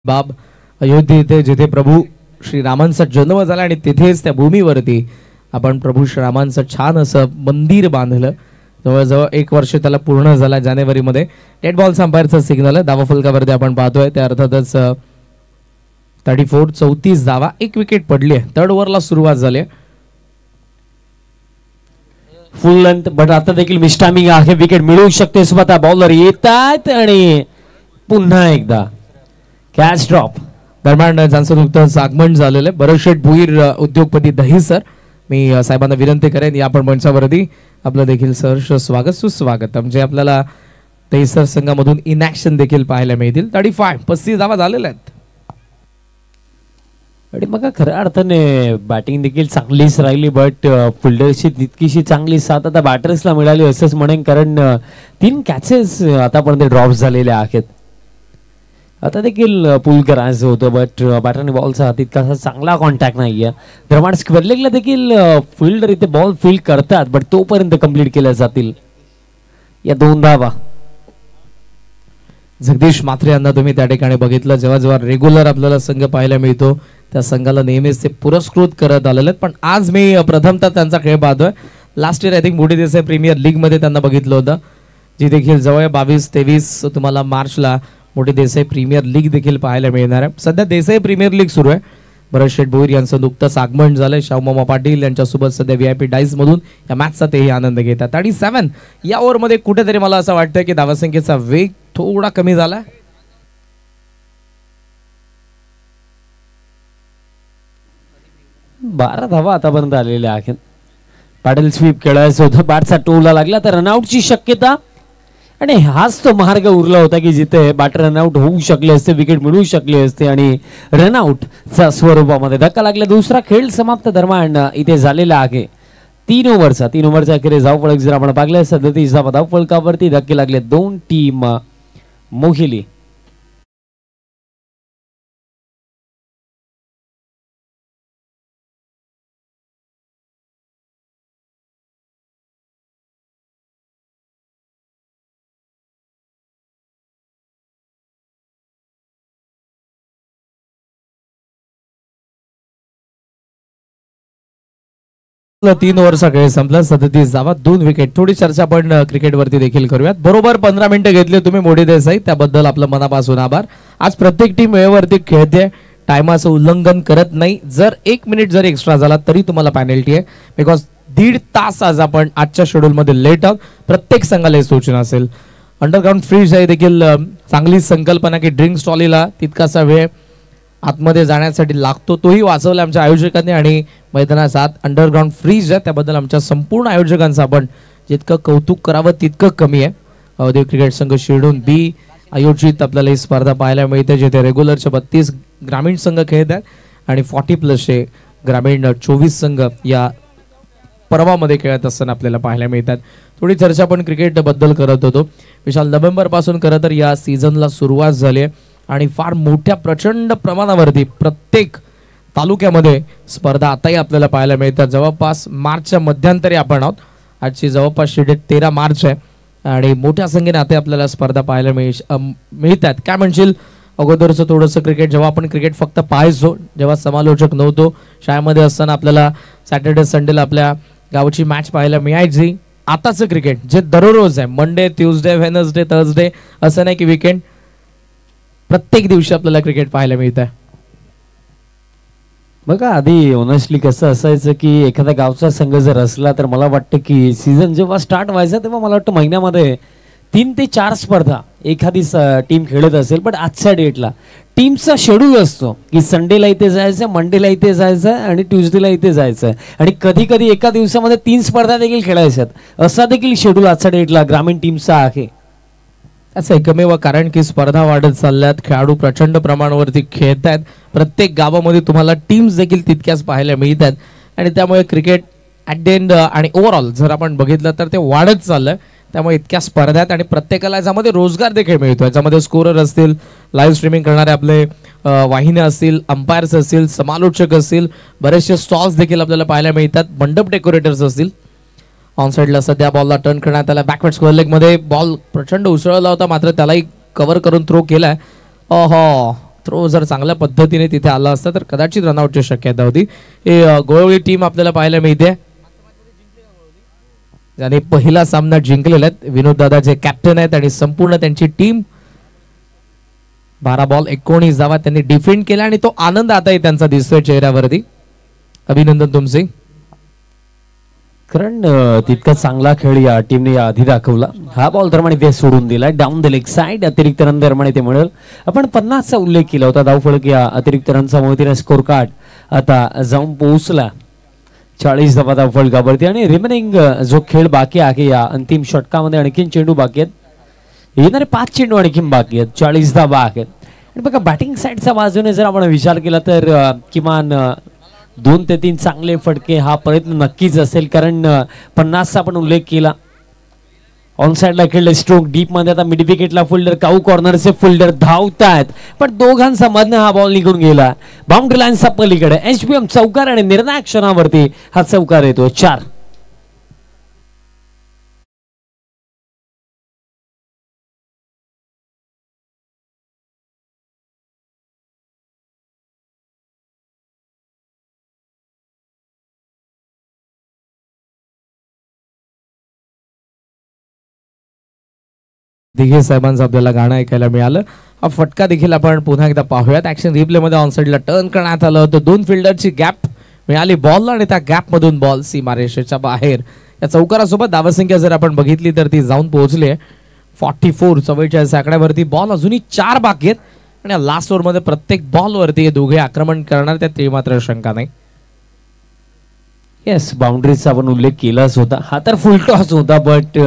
बाब अयोध्ये येथे जिथे प्रभू श्रीरामांचा जन्म झाला आणि तिथेच त्या भूमीवरती आपण प्रभू श्रीरामांचं छान असं मंदिर बांधलं. जवळजवळ 1 वर्ष त्याला पूर्ण झाला. जानेवारीमध्ये डेड बॉल अंपायरचा सिग्नल आहे. धावा फलकावरती आपण पाहतोय त्या अर्थातच 34 धावा, 1 विकेट पडली आहे. 3rd ओव्हरला सुरुवात झाली आहे. फुल लेंथ, बट आता देखील मिस्टामिंग आहे. विकेट मिळू शकते. स्वतः बॉलर येतात आणि पुन्हा एकदा कॅच ड्रॉप. दरम्यान ज्यांचं नुकतंच आगमन झालेलं आहे भरतशेठ भुईर उद्योगपती दहीसर, मी साहेबांना विनंती करेन या आपण मंचावरती आपलं देखील सहर्ष स्वागत सुस्वागत. म्हणजे आपल्याला दहीसर संघामधून इन ऍक्शन देखील पाहायला मिळतील. 35 धावा झालेल्या आहेत. आणि मग खऱ्या अर्थाने बॅटिंग देखील चांगलीच राहिली, बट फिल्डरची तितकीशी चांगली साथ आता बॅटर्सला मिळाली असंच म्हणेन, कारण 3 कॅचेस आतापर्यंत ड्रॉप झालेल्या आहेत. आता देखील पुल करायचं होतं, बट बॅटरने बॉलचा तितकासा चांगला कॉन्टॅक्ट नाहीये. दरम्यान स्क्वेअर लेगला देखील फिल्डर इथे बॉल फील्ड करतात, बट तोपर्यंत कंप्लीट केल्या जातील या 2 धावा. जगदीश मात्रे यांना तुम्ही त्या ठिकाणी बघितलं, जेव्हा जेव्हा रेग्युलर आपल्याला संघ पाहायला मिळतो त्या संघाला नेहमीच ते पुरस्कृत करत आलेले आहेत. पण आज मी प्रथमतः त्यांचा खेळ पाहतोय. लास्ट इयर आय थिंक मोठी देसाई प्रीमियर लीग मध्ये त्यांना बघितलं होतं, जी देखील जवळ 22-23 तुम्हाला मार्चला मोठी देसाई प्रीमियर लीग देखील पाहायला मिळणार आहे. सध्या देसाई प्रीमियर लीग सुरू आहे. भरतशेठ भोईर यांचं नुकतंच आगमन झालंय. शाहूमामा पाटील यांच्यासोबत सध्या VIP डाईस मधून या मॅचचा तेही आनंद घेतात. 37 या ओव्हरमध्ये कुठेतरी मला असं वाटतं की धावसंख्येचा वेग थोडा कमी झाला. बारा धावा आतापर्यंत आलेल्या आहेत. पॅडल स्वीप खेळायचं होतं, बॅटचा टोला लागला तर रनआउटची शक्यता, आणि हाच तो मार्ग उरला होता की जिथे बॅटर रनआउट होऊ शकले असते, विकेट मिळू शकले असते आणि रनआउटच्या स्वरूपामध्ये धक्का लागला. दुसरा खेळ समाप्त दरम्यान इथे झालेला आहे. 3 ओव्हरचा अखेर धावफलक जर आपण पाहिलं 37 धावा धावफलकावरती, धक्के लागले 2 टीम मोहिली. आपला 3 ओव्हरचा खेळ संपला. 37 धावा 2 विकेट. थोडी चर्चा आपण क्रिकेटवरती देखील करूयात. बरोबर 15 मिनिटं घेतले तुम्ही मोठी देसाई, त्याबद्दल आपलं मनापासून आभार. आज प्रत्येक टीम वेळेवरती खेळते, टायमाचं उल्लंघन करत नाही. जर 1 मिनिट जर एक्स्ट्रा झाला तरी तुम्हाला पेनल्टी आहे, बिकॉज 1.5 तास आज आपण आजच्या शेड्यूलमध्ये लेट आहोत. प्रत्येक संघाला सूचना असेल. अंडरग्राऊंड फ्रीज आहे देखील चांगली संकल्पना की ड्रिंक्स ट्रॉलीला तितकासा वेळ आतमध्ये जाण्यासाठी लागतो, तोही वाचवला आमच्या आयोजकांनी. आणि मैदानाचा आत अंडरग्राऊंड फ्रीज आहे, त्याबद्दल आमच्या संपूर्ण आयोजकांचं आपण जितकं कौतुक करावं तितकं कमी आहे. अवधूत क्रिकेट संघ शिरडून बी आयोजित आपल्याला ही स्पर्धा पाहायला मिळते, जिथे रेग्युलरचे 32 ग्रामीण संघ खेळत आहेत आणि 40+ ग्रामीण 24 संघ या पर्वामध्ये खेळत असताना आपल्याला पाहायला मिळतात. थोडी चर्चा आपण क्रिकेटबद्दल करत होतो. विशाल, नोव्हेंबरपासून खरं तर या सीझनला सुरुवात झाली आहे आणि फार मोठ्या प्रचंड प्रमाणावरती प्रत्येक तालुक्यामध्ये स्पर्धा आताही आपल्याला पाहायला मिळतात. जवळपास मार्चच्या मध्यांतरी आपण आहोत. आजची जवळपास डेट 13 मार्च आहे आणि मोठ्या संख्येने आता आपल्याला स्पर्धा पाहायला मिळतात. काय म्हणशील अगोदरचं थोडंसं क्रिकेट, जेव्हा आपण क्रिकेट फक्त पाहायचो, जेव्हा समालोचक नव्हतो, शाळेमध्ये असताना आपल्याला सॅटर्डे संडेला आपल्या गावची मॅच पाहायला मिळायची. आताचं क्रिकेट जे दररोज आहे, मंडे, ट्यूजडे, वेनसडे, थर्सडे, असं नाही की वीकेंड, प्रत्येक दिवशी आपल्याला क्रिकेट पाहायला मिळत आहे. बघा आधी ऑनेस्टली कसं असायचं की एखाद्या गावचा संघ जर असला तर मला वाटतं की सीझन जेव्हा स्टार्ट व्हायचा तेव्हा मला वाटतं महिन्यामध्ये 3 ते 4 स्पर्धा एखादी टीम खेळत असेल. पण आजच्या डेटला टीमचा शेड्यूल असतो की संडेला इथे जायचं, मंडेला इथे जायचं आणि ट्युजडेला इथे जायचं आणि कधी कधी एका दिवसामध्ये 3 स्पर्धा देखील खेळायच्यात. असा देखील शेड्यूल आजच्या डेटला ग्रामीण टीमचा आहे. त्याचं एकमेव कारण की स्पर्धा वाढत चालल्यात, खेळाडू प्रचंड प्रमाणावरती खेळत आहेत, प्रत्येक गावामध्ये तुम्हाला टीम्स देखील तितक्याच पाहायला मिळतात आणि त्यामुळे क्रिकेट ॲट द एंड आणि ओव्हरऑल जर आपण बघितलं तर ते वाढत चाललं. त्यामुळे इतक्या स्पर्धा आहेत आणि प्रत्येकाला याच्यामध्ये रोजगार देखील मिळतो. याच्यामध्ये स्कोरर असतील, लाईव्ह स्ट्रीमिंग करणारे आपले वाहिन्या असतील, अंपायर्स असतील, समालोचक असतील, बरेचसे स्टॉल्स देखील आपल्याला पाहायला मिळतात, मंडप डेकोरेटर्स असतील. ऑन साईडला सध्या बॉलला टर्न करण्यात आला, बॅकवर्ड स्क्वेअर लेगमध्ये बॉल प्रचंड उसळला होता मात्र त्यालाही कव्हर करून थ्रो केलाय. थ्रो जर चांगल्या पद्धतीने तिथे आला असता तर कदाचित रनआउटची शक्यता होती. हे गोळवळी टीम आपल्याला पाहायला मिळते ज्याने पहिला सामना जिंकलेला आहे. विनोद दादा जे कॅप्टन आहेत आणि संपूर्ण त्यांची टीम 12 बॉल 19 धावा त्यांनी डिफेंड केला आणि तो आनंद आताही त्यांचा दिसतोय चेहऱ्यावरती. अभिनंदन तुमचे. कारण तितका चांगला खेळ या टीमने या आधी दाखवला. हा बॉल दरम्यान ते सोडून दिला डाऊन द लेग साइड. अतिरिक्त रन दरम्यान ते मिळेल. आपण 50चा उल्लेख केला होता. धावफलक या अतिरिक्त रनचा मदतीने स्कोर कार्ड आता जाऊन पोहोचला 40 धावा धावफलकावरती आणि रिमेनिंग जो खेळ बाकी आहे या अंतिम षटकामध्ये आणखीन चेंडू बाकी आहेत. येणारे 5 चेंडू आणखीन बाकी आहेत. 40 धावा आहेत. आणि बघा बॅटिंग साईडच्या बाजूने जर आपण विचार केला तर किमान 2 ते 3 चांगले फटके हा प्रयत्न नक्कीच असेल. कारण 50चा आपण उल्लेख केला. ऑन साइडला खेळले स्ट्रोक डीप मध्ये आता मिड विकेटला फिल्डर काऊ कॉर्नरचे फिल्डर धावतायत पण दोघांचा मधनं हा बॉल निघून गेला बाउंड्री लाईनचा पलीकडे. HBM चौकार आणि निर्णायक क्षणावरती हा चौकार येतो. 4. दिघे साहेबांचं आपल्याला गाणं ऐकायला मिळालं. हा फटका देखील आपण पुन्हा एकदा पाहूयात. ऍक्शन रिप्ले मध्ये ऑन साइडला टर्न करण्यात आलं होतं. 2 फिल्डरची गॅप मिळाली बॉलला आणि त्या गॅप मधून बॉल सीमारेषेच्या बाहेर. या चौकारासोबत धावसंख्या जर आपण बघितली तर ती जाऊन पोहोचली आहे 44. 44 आकड्यावरती बॉल अजूनही 4 बाकी आहेत आणि लास्ट ओव्हर मध्ये प्रत्येक बॉल वरती हे दोघे आक्रमण करणार त्यात मात्र शंका नाही. येस बाउंड्रीचा आपण उल्लेख केलाच होता. हा तर फुल टॉस होता बट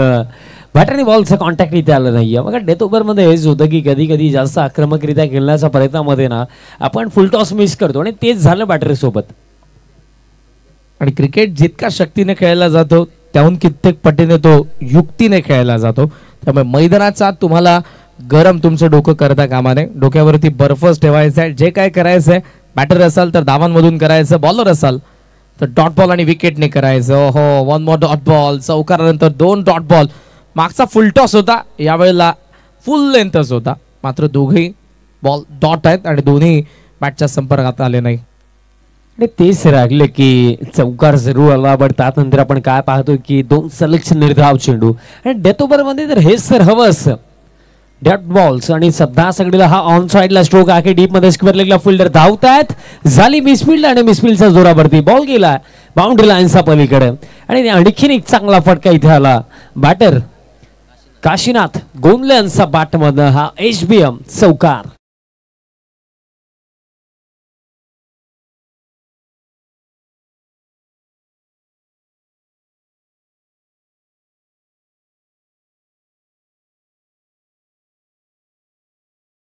बॅटरनी बॉलचा कॉन्टॅक्ट इथे आला नाहीये. बघा डेथ ओव्हर मध्ये हेच होतं की कधी कधी जास्त आक्रमकरित्या खेळण्याच्या प्रयत्नामध्ये ना आपण फुल टॉस मिस करतो आणि तेच झालं बॅटरी सोबत. आणि क्रिकेट जितका शक्तीने खेळला जातो त्याहून कित्येक पटीने तो युक्तीने खेळला जातो. त्यामुळे मैदानाचा तुम्हाला गरम तुमचं डोकं करता कामा नये. डोक्यावरती बर्फच ठेवायचं आहे. जे काय करायचं आहे बॅटर असाल तर धावांमधून करायचं, बॉलर असाल तर डॉट बॉल आणि विकेटने करायचं. हो 1 मोर डॉट बॉल. चौकारानंतर 2 dot ball. मागचा फुल टॉस होता, यावेळेला फुल लेंथच होता मात्र दोघेही बॉल डॉट आहेत आणि दोन्ही बॅटच्या संपर्कात आले नाही. आणि तेच राहिले की चौकार जरूर आला बट त्यानंतर आपण काय पाहतो की 2 सलग निर्धाव चेंडू आणि डेथ ओव्हर मध्ये तर हेच तर हवं असं डॉट बॉल्स. आणि सध्या सगळीला हा ऑन साइडला स्ट्रोक आहे डीप मध्ये स्क्वेअर लेगला फिल्डर धावतायत. झाली मिसफिल्ड आणि मिसफिल्डचा जोरावरती बॉल गेला बाउंड्री लाईनचा पलीकडे आणि आणखीन एक चांगला फटका इथे आला. बॅटर काशीनाथ गोंदले यांचा बॅट मधनं हा HBM चौकार.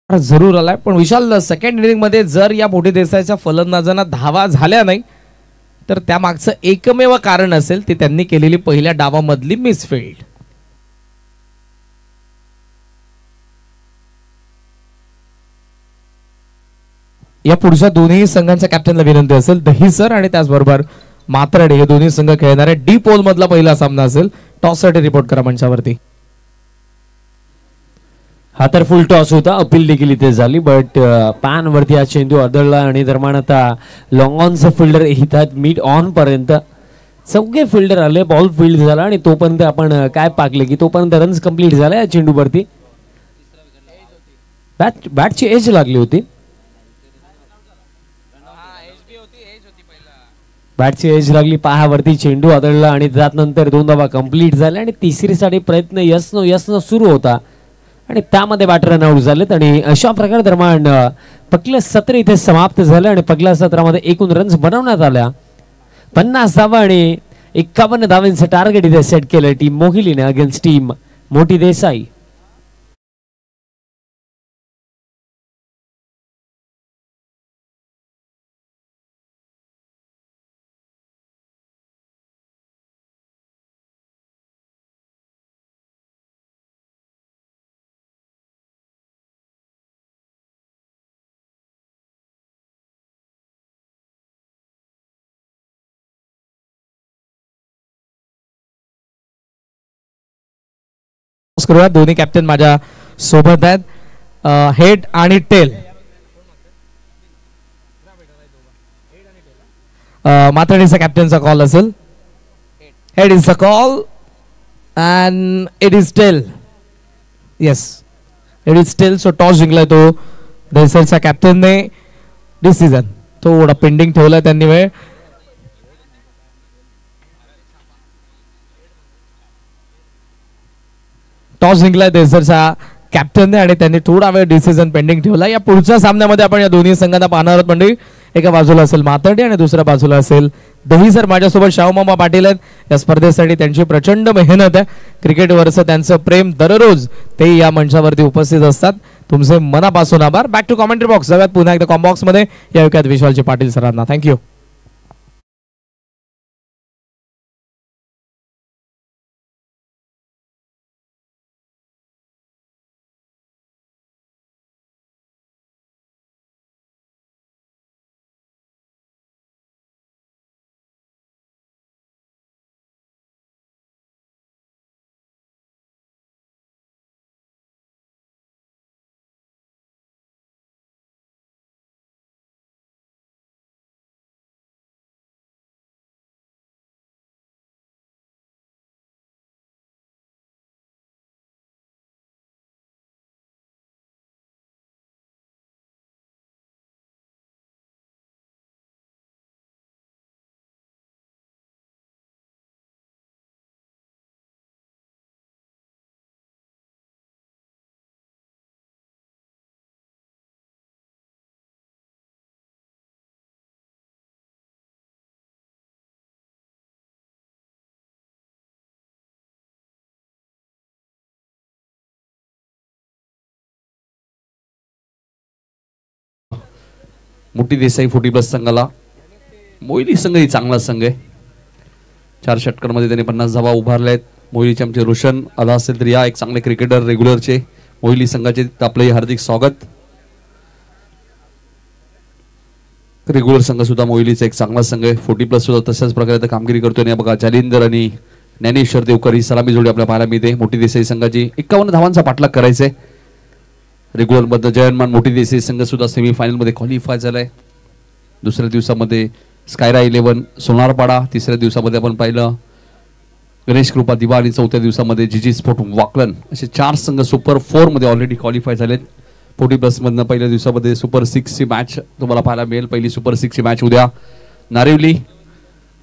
जरूर आलाय पण विशाल सेकंड इनिंग मध्ये जर या मोठी देसाईच्या फलंदाजांना धावा झाल्या नाही तर त्यामागचं एकमेव कारण असेल ती त्यांनी केलेली पहिल्या डावामधली मिसफिल्ड. या पुढच्या दोन्ही संघांच्या कॅप्टनला विनंती असेल दहीसर आणि त्याचबरोबर मात्राडे हे दोन्ही संघ खेळणारे डी पोल मधला पहिला सामना असेल. टॉस साठी रिपोर्ट करा मंचावरती. हा तर फुल टॉस होता. अपील देखील इथे झाली बट पॅन वरती हा चेंडू आदळला आणि दरम्यान आता लॉंग ऑनचे फिल्डर येतात मिड ऑन पर्यंत. चौघे फिल्डर आले बॉल फील्ड झाला आणि तोपर्यंत आपण काय पाकले की तोपर्यंत रन्स कंप्लीट झाला या चेंडूवरती. बॅटची एज लागली होती. बॅटची एज लागली, पायावरती चेंडू आदळला आणि त्यानंतर 2 धावा कंप्लीट झाल्या आणि तिसरीसाठी प्रयत्न यस्न सुरू होता आणि त्यामध्ये बॅटर रन आउट झालेत आणि अशा प्रकारे दरम्यान पहिलं सत्र इथे समाप्त झालं आणि पहिल्या सत्रामध्ये एकूण रन्स बनवण्यात आल्या 50 धावा आणि 51 धावांचं टार्गेट इथे सेट केलं टीम मोहिलीने अगेन्स्ट टीम मोठी देसाई. करूया. दोन्ही कॅप्टन माझ्या सोबत आहेत. हेड आणि टेल माथाडीचा कॅप्टनचा कॉल असेल. Head is the call and it is tail. Yes, it is tail. So toss जिंकलाय तो देसाईच्या कॅप्टनने. डिसिजन थोडा पेंडिंग ठेवलाय त्यांनी वेळ. टॉस जिंकलाय देसरचा कॅप्टनने आणि त्यांनी थोडा वेळ डिसिजन पेंडिंग ठेवला. या पुढच्या सामन्यामध्ये आपण या दोन्ही संघांना पाहणार आहोत मंडळी. एका बाजूला असेल मातर्डे आणि दुसऱ्या बाजूला असेल दहीसर. माझ्यासोबत शाहूमामा पाटील आहेत. या स्पर्धेसाठी त्यांची प्रचंड मेहनत आहे. क्रिकेटवरचं त्यांचं प्रेम दररोज ते या मंचावरती उपस्थित असतात. तुमचे मनापासून आभार. Back to commentary box. जाऊयात पुन्हा एकदा कॉम बॉक्स मध्ये. या विकात विशालजी पाटील सरांना थँक्यू. मोठी देसाई 40+ संघाला. मोहिली संघ ही चांगला संघ आहे. 4 षटकांमध्ये त्यांनी 50 धावा उभारल्या आहेत. मोहिलीचे आमचे रोशन आला असेल तर या एक चांगले क्रिकेटर रेग्युलरचे मोहिली संघाचे आपले हार्दिक स्वागत. रेग्युलर संघ सुद्धा मोहिलीचा एक चांगला संघ आहे. 40+ सुद्धा तशाच प्रकारे कामगिरी करतोय. आणि बघा जालिंदर आणि ज्ञानेश्वर देवकर ही सलामी जोडी आपल्या पाहायला मिळते. मोठी देसाई संघाची 51 धावांचा पाठलाग करायचा आहे. रेग्युलर मध्ये जयनमान मोठी देसाई संघ सुद्धा सेमीफायनल मध्ये क्वालिफाय झालाय. दुसऱ्या दिवसामध्ये स्कायरा 11 सोनारपाडा. तिसऱ्या दिवसामध्ये आपण पाहिलं गणेश कृपा दिवा आणि चौथ्या दिवसामध्ये जीजी स्पोर्ट वाकलन. असे 4 संघ सुपर 4 मध्ये ऑलरेडी क्वालिफाय झालेत. 40+ मधनं पहिल्या दिवसामध्ये सुपर 6 ची मॅच तुम्हाला पाहायला मिळेल. पहिली सुपर 6 ची मॅच उद्या नारिवली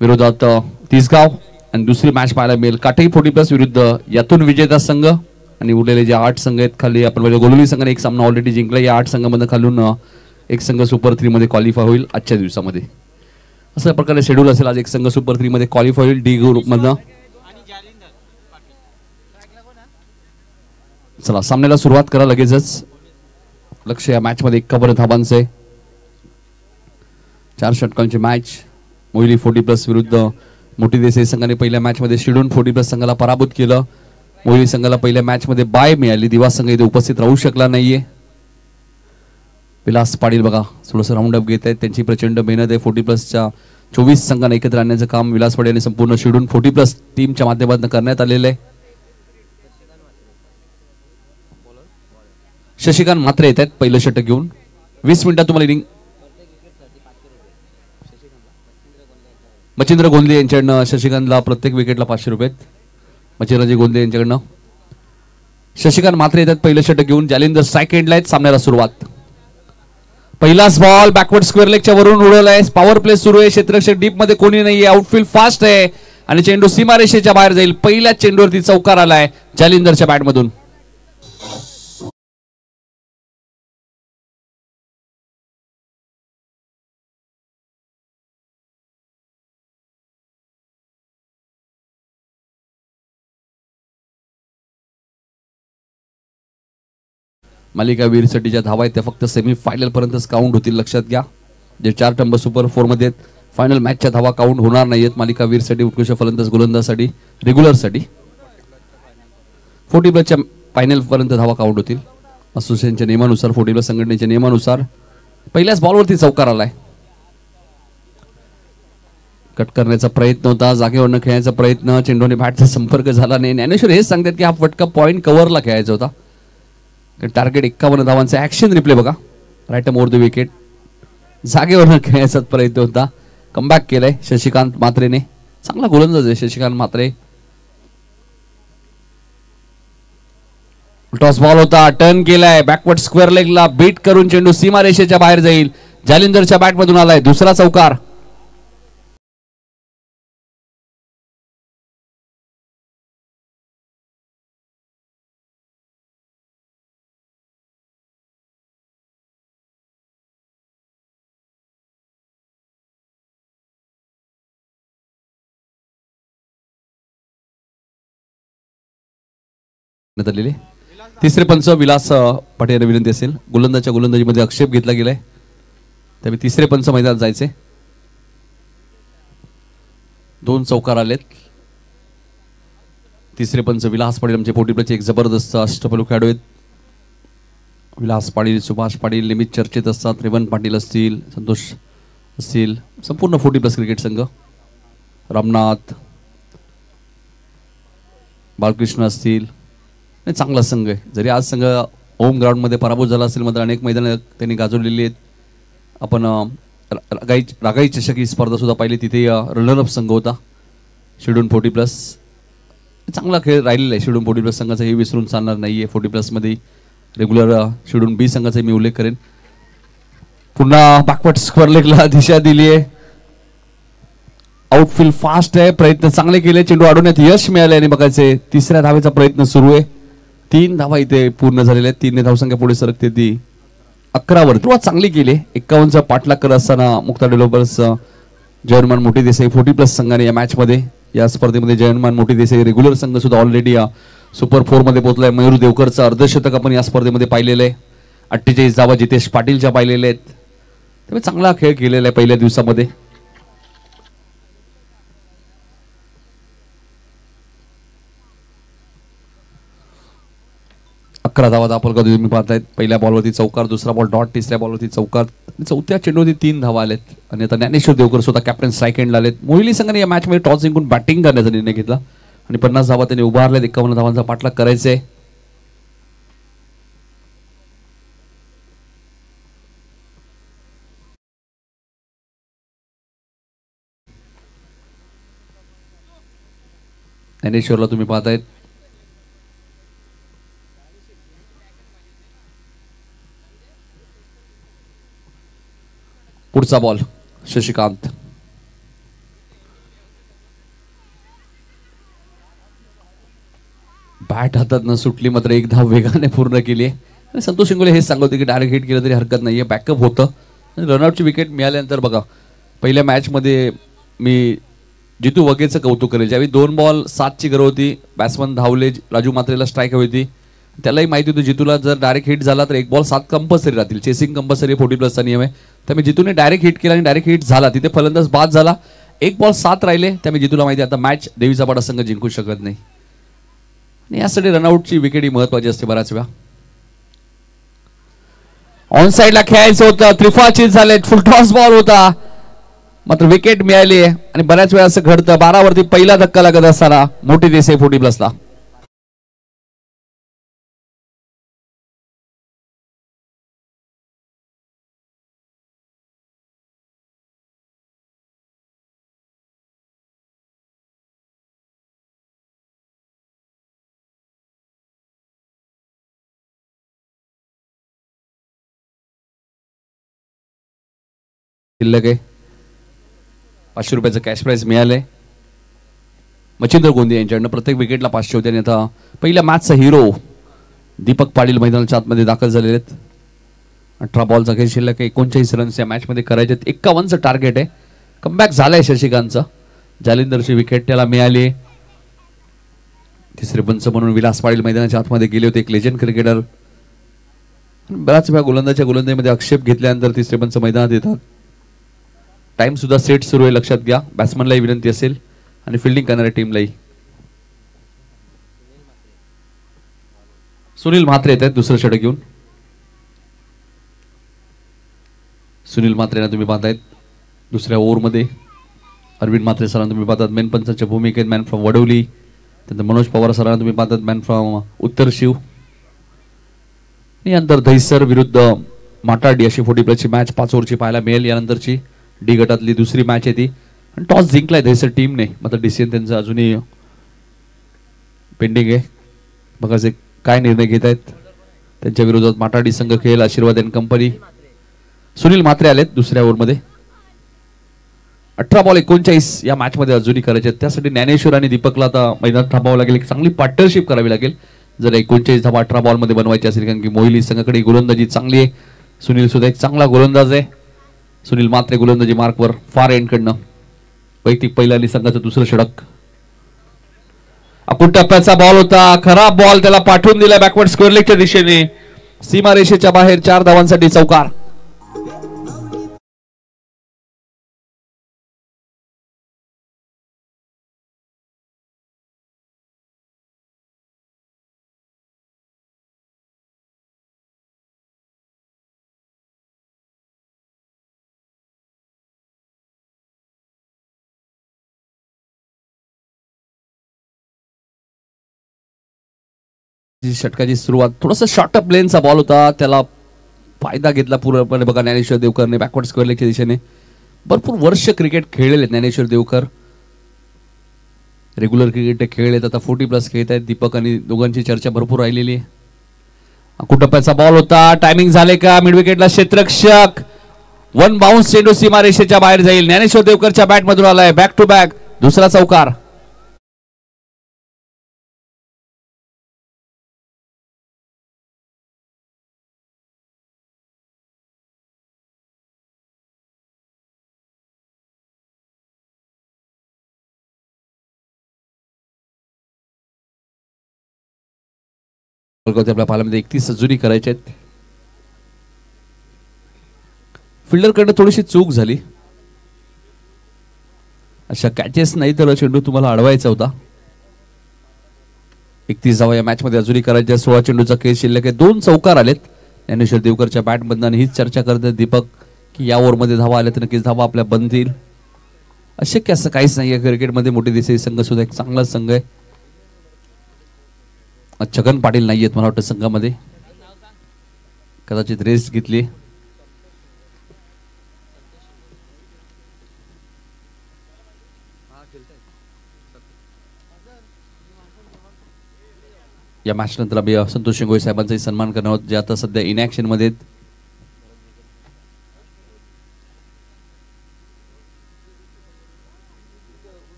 विरोधात तिसगाव आणि दुसरी मॅच पाहायला मिळेल काठई 40+ विरुद्ध यातून विजेता संघ. आणि उरलेले जे 8 संघ आहेत खाली आपण गोलवली संघाने एक सामना ऑलरेडी जिंकला. या 8 संघांमधून खालून एक संघ सुपर 3 मध्ये क्वालिफाय होईल आजच्या दिवसामध्ये. अशा प्रकारे शेड्यूल असेल. आज एक संघ सुपर 3 मध्ये क्वालिफाय होईल डी ग्रुप मधनं. चला सामन्याला सुरुवात करा लगेचच. लक्ष या मॅच मध्ये 51 धावांचे 4 षटकांची मॅच. मोहिली 40+ विरुद्ध मोठी देसाई संघाने पहिल्या मॅच मध्ये शिडून 40+ संघाला पराभूत केलं. मोहिली संघाला पहिल्या मॅच मध्ये बाय मिळाली. दिवा संघ इथे उपस्थित राहू शकला नाहीये. विलास पाटील बघा थोडंसं राऊंड अप घेत आहेत. त्यांची प्रचंड मेहनत आहे. 40+च्या 24 संघांना एकत्र आणण्याचं काम विलास पाटील यांनी संपूर्ण शिडून 40+ टीमच्या माध्यमातून करण्यात आलेलं आहे. शशिकांत मात्रे येत आहेत पहिलं षटक घेऊन. 20 मिनिटात तुम्हाला इनिंग. मच्छिंद्र गोंदले यांच्याकडनं शशिकांतला प्रत्येक विकेटला 500 रुपये. मच्छिंद्रजी गोंदले यांच्याकडनं शशिकांत मात्रे येतात पहिलं षटक घेऊन. जालिंदर स्ट्राईक एंडला आहेत. सामन्याला सुरुवात. पहिलाच बॉल बॅकवर्ड स्क्वेअर लेगच्या वरून उडवलाय. पॉवर प्ले सुरू आहे. क्षेत्ररक्षक डीप मध्ये कोणी नाहीये. आउटफील्ड फास्ट आहे आणि चेंडू सीमारेषेच्या बाहेर जाईल. पहिल्याच चेंडूवरती चौकार आलाय जालिंदरच्या बॅटमधून. मालिकावीरसाठी ज्या धावा आहेत त्या फक्त सेमी फायनल पर्यंतच काउंट होतील, लक्षात घ्या. जे 4 नंबर सुपर 4 मध्ये फायनल मॅचच्या धावा काउंट होणार नाहीयेत. मालिकावीरसाठी, उत्कृष्ट फलंदाज गोलंदाजसाठी, रेग्युलरसाठी 40 प्लसच्या फायनल पर्यंत धावा काउंट होतील असोसिएशनच्या नियमानुसार, 40 प्लस संघटनेच्या नियमानुसार. पहिल्याच बॉलवरती चौकार आलाय. कट करण्याचा प्रयत्न होता, जागेवरनं खेळण्याचा प्रयत्न, चेंडूने बॅटचा संपर्क झाला नाही. ज्ञानेश्वर हेच सांगतात की हा फटका पॉईंट कव्हरला खेळायचा होता. टार्गेट 51 धावांचा. ऍक्शन रिप्ले बघा. Right over the wicket. जागेवरनं खेळायचा प्रयत्न होता. कमबॅक केलाय शशिकांत मात्रेने. चांगला गोलंदाज आहे शशिकांत मात्रे. टॉस बॉल होता, टर्न केलाय, बॅकवर्ड स्क्वेअर लेगला बीट करून चेंडू सीमारेषेच्या बाहेर जाईल. जालिंदरच्या बॅटमधून आलाय दुसरा चौकार. तिसरे पंच विलास पटेल विनंती असेल. गोलंदाजीमध्ये आक्षेप घेतला गेलाय, त्यामुळे तिसरे पंच मैदानात जायचे. 2 चौकार आलेत. तिसरे पंच विलास पाटील आमचे 40 प्लसचे एक जबरदस्त अष्टपैलू खेळाडू आहेत. विलास पाटील, सुभाष पाटील नेहमीच चर्चेत असतात. रेवन पाटील असतील, संतोष असतील, संपूर्ण 40 प्लस क्रिकेट संघ, रामनाथ, बालकृष्ण असतील. चांगला संघ आहे. जरी आज संघ होम ग्राउंडमध्ये पराभूत झाला असेल मात्र अनेक मैदानं त्यांनी गाजवलेली आहेत. आपण रागाई चषक ही स्पर्धा सुद्धा पाहिली, तिथे रनरअप संघ होता शेड्यूल 40 प्लस. चांगला खेळ राहिलेला आहे शेड्यूल 40 प्लस संघाचा, हे विसरून चालणार नाही आहे. 40 प्लसमध्ये रेग्युलर शेड्यूल बी संघाचा मी उल्लेख करेन. पुन्हा बॅकवर्ड स्क्वेअर लेगला दिशा दिली आहे. आउटफील्ड फास्ट आहे, प्रयत्न चांगले केले, चेंडू अडवण्यात यश मिळाले आणि बघायचे तिसऱ्या धावेचा प्रयत्न सुरू आहे. 3 धावा इथे पूर्ण झालेल्या आहेत. 3 धावसंख्या पुढे सरकते ती 11 वर. सुरुवात चांगली केली. 51चा पाठलाग करत असताना मुक्ता डेव्हलपर्स जयहनुमान मोठी देसाई 40 प्लस संघाने या मॅच मध्ये, या स्पर्धेमध्ये जयहनुमान मोठी देसाई रेग्युलर संघ सुद्धा ऑलरेडी सुपर 4 मध्ये पोहोचलाय. मयूर देवकरचं अर्धशतक आपण या स्पर्धेमध्ये पाहिलेलं आहे. 48 धावा जितेश पाटीलच्या पाहिलेल्या आहेत. त्यामुळे चांगला खेळ केलेला आहे पहिल्या दिवसामध्ये. 11 धावा दाखल तुम्ही पाहतायत. पहिल्या बॉलवरती चौकार, दुसरा बॉल डॉट, तिसऱ्या बॉलवरती चौकार, चौथ्या चेंडूवरती 3 धावा आलेत. आणि आता ज्ञानेश्वर देवकर स्वतः कॅप्टन स्ट्राईक एंडला आलेत. मोहिली संघाने या मॅचमध्ये टॉस जिंकून बॅटिंग करण्याचा निर्णय घेतला आणि 50 धावा त्यांनी उभारल्यात. 51 धावांचा पाठलाग करायचे. ज्ञानेश्वरला तुम्ही पाहतायत. पुढचा बॉल शशिकांत. बॅट हातात न सुटली मात्र 1 धाव वेगाने पूर्ण केली आणि संतोष इंगोले हेच सांगत होते की डायरेक्ट हिट केलं तरी हरकत नाहीये, बॅकअप होतं. रनआउटची विकेट मिळाल्यानंतर बघा पहिल्या मॅचमध्ये मी जितू वगेचं कौतुक करेल. ज्यावेळी 2 बॉल 7 ची गरज होती, बॅट्समन धावले, राजू मात्रेला स्ट्राईक हवी होती. त्यालाही माहिती होती जितूला जर डायरेक्ट हिट झाला तर 1 बॉल 7 कंपल्सरी राहतील. चेसिंग कंपल्सरी 40 प्लसचा नियम आहे. त्यामुळे जितूने डायरेक्ट हिट केला आणि डायरेक्ट हिट झाला, तिथे फलंदाज बाद झाला. 1 बॉल 7 राहिले. त्यामुळे जितूला माहिती आता मॅच देवीचा पाडा संघ जिंकू शकत नाही आणि यासाठी रनआउटची विकेट ही महत्वाची असते बऱ्याच वेळा. ऑन साइडला खेळायचं होतं, त्रिफा चीज झाले, फुल टॉस बॉल होता मात्र विकेट मिळाली आणि बऱ्याच वेळा असं घडतं 12 वरती पहिला धक्का लागत असताना मोठी देसाई 40 प्लसला. शिल्लक आहे. 500 रुपयाचं कॅश प्राइज मिळालंय मच्छिंद्र गोंदे यांच्याकडनं. प्रत्येक विकेटला 500 होते. आणि आता पहिल्या मॅचचा हिरो दीपक पाटील मैदानाच्या आतमध्ये दाखल झालेले आहेत. 18 बॉलचा खेळ शिल्लक आहे. 39 रन्स या मॅचमध्ये करायचे आहेत. 51चं टार्गेट आहे. कमबॅक झालाय शशिकांतचा. जालिंदरची विकेट त्याला मिळाली. तिसरे पंच म्हणून विलास पाटील मैदानाच्या आतमध्ये गेले होते. एक लेजंड क्रिकेटर. बऱ्याच वेळा गोलंदाजीमध्ये आक्षेप घेतल्यानंतर तिसरे पंच मैदानात येतात. टाइम सुद्धा सेट सुरू आहे, लक्षात घ्या. बॅट्समनलाही विनंती असेल आणि फिल्डिंग करणाऱ्या टीमलाही. सुनील म्हात्रे येत आहेत दुसरं षटक घेऊन. सुनील म्हात्रेंना तुम्ही पाहतायत दुसऱ्या ओव्हरमध्ये. अरविंद म्हात्रे सरांना तुम्ही पाहतात मेन पंचांच्या भूमिकेत, मॅन फ्रॉम वडवली. त्यानंतर मनोज पवार सरांना तुम्ही पाहतात मॅन फ्रॉम उत्तर शिव. यानंतर दहिसर विरुद्ध माटाडी अशी 40+ मॅच 5 ओव्हरची पाहायला मिळेल. यानंतरची डी गटातली दुसरी मॅच आहे ती. आणि टॉस जिंकलाय दहिसर टीमने. मात्र डिसिजन त्यांचा अजूनही पेंडिंग आहे. बघा जे काय निर्णय घेत आहेत. त्यांच्या विरोधात माटाडी संघ खेळेल आशीर्वाद अँड कंपनी. सुनील म्हात्रे आलेत दुसऱ्या ओव्हरमध्ये. 18 बॉल 39 या मॅच मध्ये अजूनही करायचे आहेत. त्यासाठी ज्ञानेश्वर आणि दीपकला आता मैदानात थांबावं लागेल. एक चांगली पार्टनरशिप करावी लागेल जर 39 धावा 18 बॉल मध्ये बनवायची असेल. कारण की मोहिली संघाकडे गोलंदाजी चांगली आहे. सुनील सुद्धा एक चांगला गोलंदाज आहे. सुनील म्हात्रे गोलंदाजी मार्कवर फार एंडकडनं. वैयक्तिक पहिला आणि संघाचं दुसरं षटक. अकुट टप्प्याचा बॉल होता. खराब बॉल त्याला पाठवून दिला बॅकवर्ड स्क्वेअर लेगच्या दिशेने. सीमा रेषेच्या बाहेर 4 धावांसाठी चौकार. षटकाची सुरुवात थोडासा शॉर्ट अप लेनचा बॉल होता. त्याला फायदा घेतला पूर्णपणे. बघा ज्ञानेश्वर देवकरने बॅकवर्ड स्क्वेअर लेगच्या दिशेने. भरपूर वर्ष क्रिकेट खेळलेले ज्ञानेश्वर देवकर. रेग्युलर क्रिकेट खेळलेत. आता 40+ खेळत आहेत. दीपक आणि दोघांची चर्चा भरपूर राहिलेली आहे. कुटप्प्याचा बॉल होता. टायमिंग झाले का? मिड विकेटला क्षेत्ररक्षक. 1 बाउन्स चेंडू सीमा रेषेच्या बाहेर जाईल. ज्ञानेश्वर देवकरच्या बॅट मधून आलाय. बॅक टू बॅक दुसरा चौकार. आपल्या पाल्यामध्ये 31 अजूनही करायचे आहेत. फिल्डरकडनं थोडीशी चूक झाली. अशा कॅचेस नाही तर चेंडू तुम्हाला अडवायचा होता. 31 धावा या मॅच मध्ये अजूनही करायच्या. 16 चेंडूचा खेळ शिल्लक आहे. 2 चौकार आलेत ज्ञानेश्वर देवकरच्या बॅट मधून. हीच चर्चा करतात दीपक की या ओव्हरमध्ये धावा आल्या तर नक्कीच धावा आपल्या बनतील. अशक्य असं काहीच नाही आहे क्रिकेटमध्ये. मोठी देसाई संघ सुद्धा एक चांगला संघ आहे. छगन पाटील नाही आहेत मला वाटतं संघामध्ये. कदाचित रेस्ट घेतली. या मॅच नंतर आम्ही संतोष शिंगोळे साहेबांचाही सन्मान करणार आहोत जे आता सध्या इनॅक्शन मध्ये आहेत.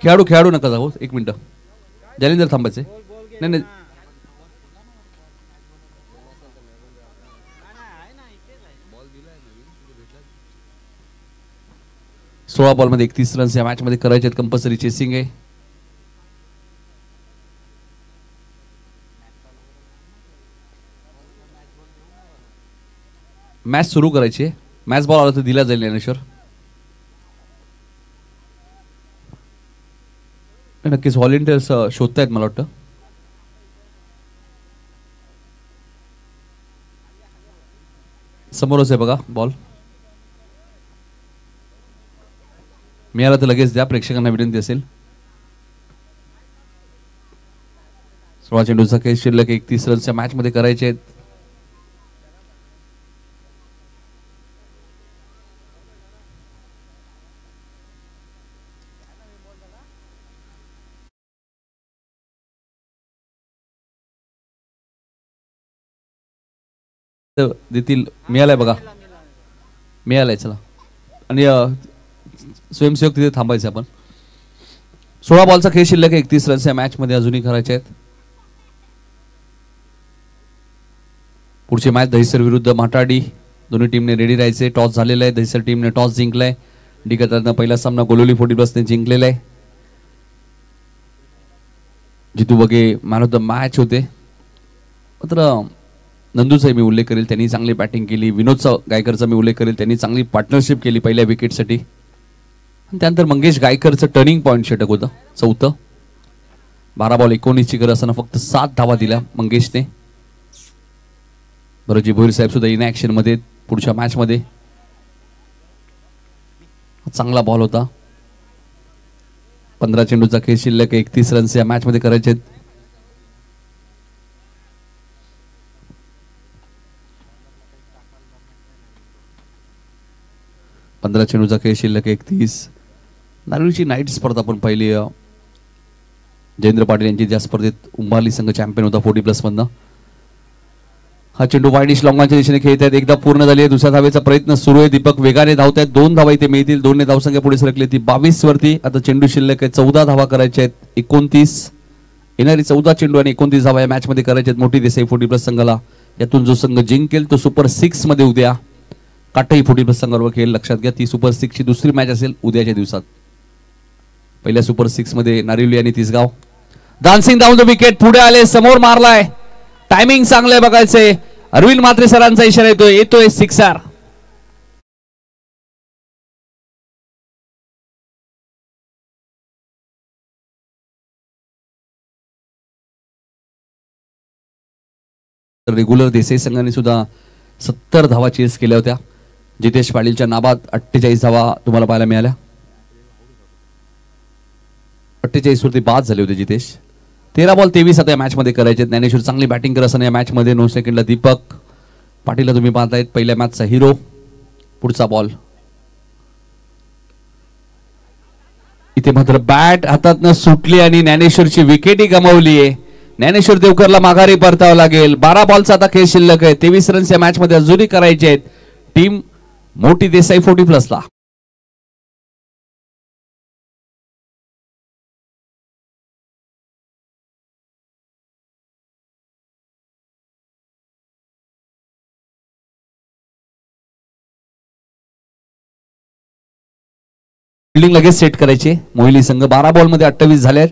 खेळाडू नका जाऊ. 1 मिनिट जालिंदर थांबायचे. नाही 16 बॉलमध्ये 31 रन्स या मॅच मध्ये करायचे आहेत. कंपल्सरी चेसिंग आहे. मॅच सुरू करायची आहे. मॅच बॉल आला तर दिला जाईल ज्ञानेश्वर. नक्कीच व्हॉलेंटियर्स शोधतायत मला वाटतं. समोरच आहे बघा बॉल. मिळाला तर लगेच द्या. प्रेक्षकांना विनंती असेल. 16 चेंडूचा खेळ शिल्लक 31 रन्सच्या मॅच मध्ये करायचे आहेत. देतील. मिळालाय बघा, मिळालाय. चला. आणि स्वयंसेवक तिथे थांबायचे आपण. 16 बॉलचा खेळ शिल्लक आहे. 31 रन्स या मॅच मध्ये अजूनही करायचे आहेत. पुढची मॅच दहिसर विरुद्ध माटाडी. दोन्ही टीमने रेडी राहायचे. टॉस झालेला आहे. दहिसर टीमने टॉस जिंकलाय. डी गटातनं पहिला सामना गोलोली 40+ ने जिंकलेला आहे. जितू बगे मॅन ऑफ द मॅच होते. मात्र नंदूचा मी उल्लेख करेल, त्यांनी चांगली बॅटिंग केली. विनोद गायकरचा मी उल्लेख करेल, त्यांनी चांगली पार्टनरशिप केली पहिल्या विकेटसाठी. त्यानंतर मंगेश गायकरचं टर्निंग पॉईंट षटक होतं, 4थं. 12 बॉल 19ची गरज असताना फक्त 7 धावा दिल्या मंगेशने. बरोजी भोईर साहेब सुद्धा इन ऍक्शन मध्ये पुढच्या मॅच मध्ये. चांगला बॉल होता. 15 चेंडूचा खेळ शिल्लक, 31 रन्स या मॅच मध्ये करायचे. पंधरा चेंडूचा खेळ शिल्लक 31. नारळीची नाईट स्पर्धा आपण पाहिली. जयेंद्र पाटील यांची त्या स्पर्धेत उंबारली संघ चॅम्पियन होता 40+ मधनं. हा चेंडू वाईडिश लॉंगाच्या दिशेने खेळत आहेत. एकदा पूर्ण झाली आहे. दुसऱ्या धावेचा प्रयत्न सुरू आहे. दीपक वेगाने धावत आहेत. 2 धावा इथे मिळतील. 2 ने धावसंख्या पुढे सरकली ती 22 वरती. आता चेंडू शिल्लक आहे. 14 धावा करायच्या आहेत. 29 येणारी 14 चेंडू आणि 29 धावा या मॅच मध्ये करायच्या आहेत. मोठी देसाई 40+ संघाला. यातून जो संघ जिंकेल तो सुपर 6 मध्ये उद्या काटाई 40+ संघावर खेळ. लक्षात घ्या, ती सुपर 6 ची दुसरी मॅच असेल उद्याच्या दिवसात. पहिल्या सुपर 6 मध्ये नारिवली आणि Tisgaon. Dancing down the wicket पुढे आले, समोर मारलाय. टायमिंग चांगलंय बघायचंय. अरविंद म्हात्रे सरांचा इशारा येतोय सिक्सर. रेग्युलर देसाई संघाने सुद्धा 70 धावा चेस केल्या होत्या. जितेश पाटीलच्या नाबाद 48 धावा तुम्हाला पाहायला मिळाल्या. 48 वरती बाद झाले होते जितेश. 13 बॉल 23 आता या मॅच मध्ये करायचे. ज्ञानेश्वर चांगली बॅटिंग करत असताना या मॅच मध्ये 9 सेकंडला दीपक पाटीलला तुम्ही पाहतायत पहिल्या मॅचचा हिरो. पुढचा बॉल इथे मात्र बॅट हातातनं सुटली आणि ज्ञानेश्वरची विकेटही गमावली आहे. ज्ञानेश्वर देवकरला माघारी परतावं लागेल. 12 बॉलचा आता खेळ शिल्लक आहे. 23 रन्स या मॅच मध्ये अजूनही करायचे आहेत. टीम मोठी देसाई 40+ ला. फिल्डिंग लगेच सेट करायचे मोहिली संघ. 12 बॉल मध्ये 28 झाले.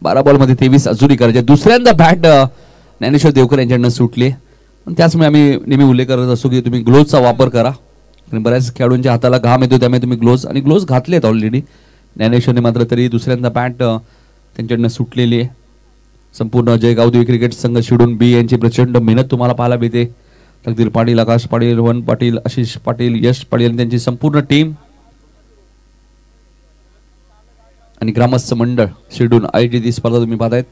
12 बॉल मध्ये 23 अजूनही करायचे. दुसऱ्यांदा बॅट ज्ञानेश्वर देवकर यांच्याकडनं सुटले. त्याचमुळे आम्ही नेहमी उल्लेख करत असतो की तुम्ही ग्लोव्हचा वापर करा. आणि बऱ्याच खेळाडूंच्या हाताला घाम येतो, त्यामुळे तुम्ही ग्लोव्ज घातलेत ऑलरेडी. ज्ञानेश्वरने मात्र तरी दुसऱ्यांदा बॅट त्यांच्याकडनं सुटलेली आहे. संपूर्ण जय गावदेवी क्रिकेट संघ शिडून बी यांची प्रचंड मेहनत तुम्हाला पाहायला मिळते. तकदीर पाटील, आकाश पाटील, वन पाटील, आशिष पाटील, यश पाटील आणि त्यांची संपूर्ण टीम आणि ग्रामस्थ मंडळ शिडून आयोजित ही स्पर्धा तुम्ही पाहतायत.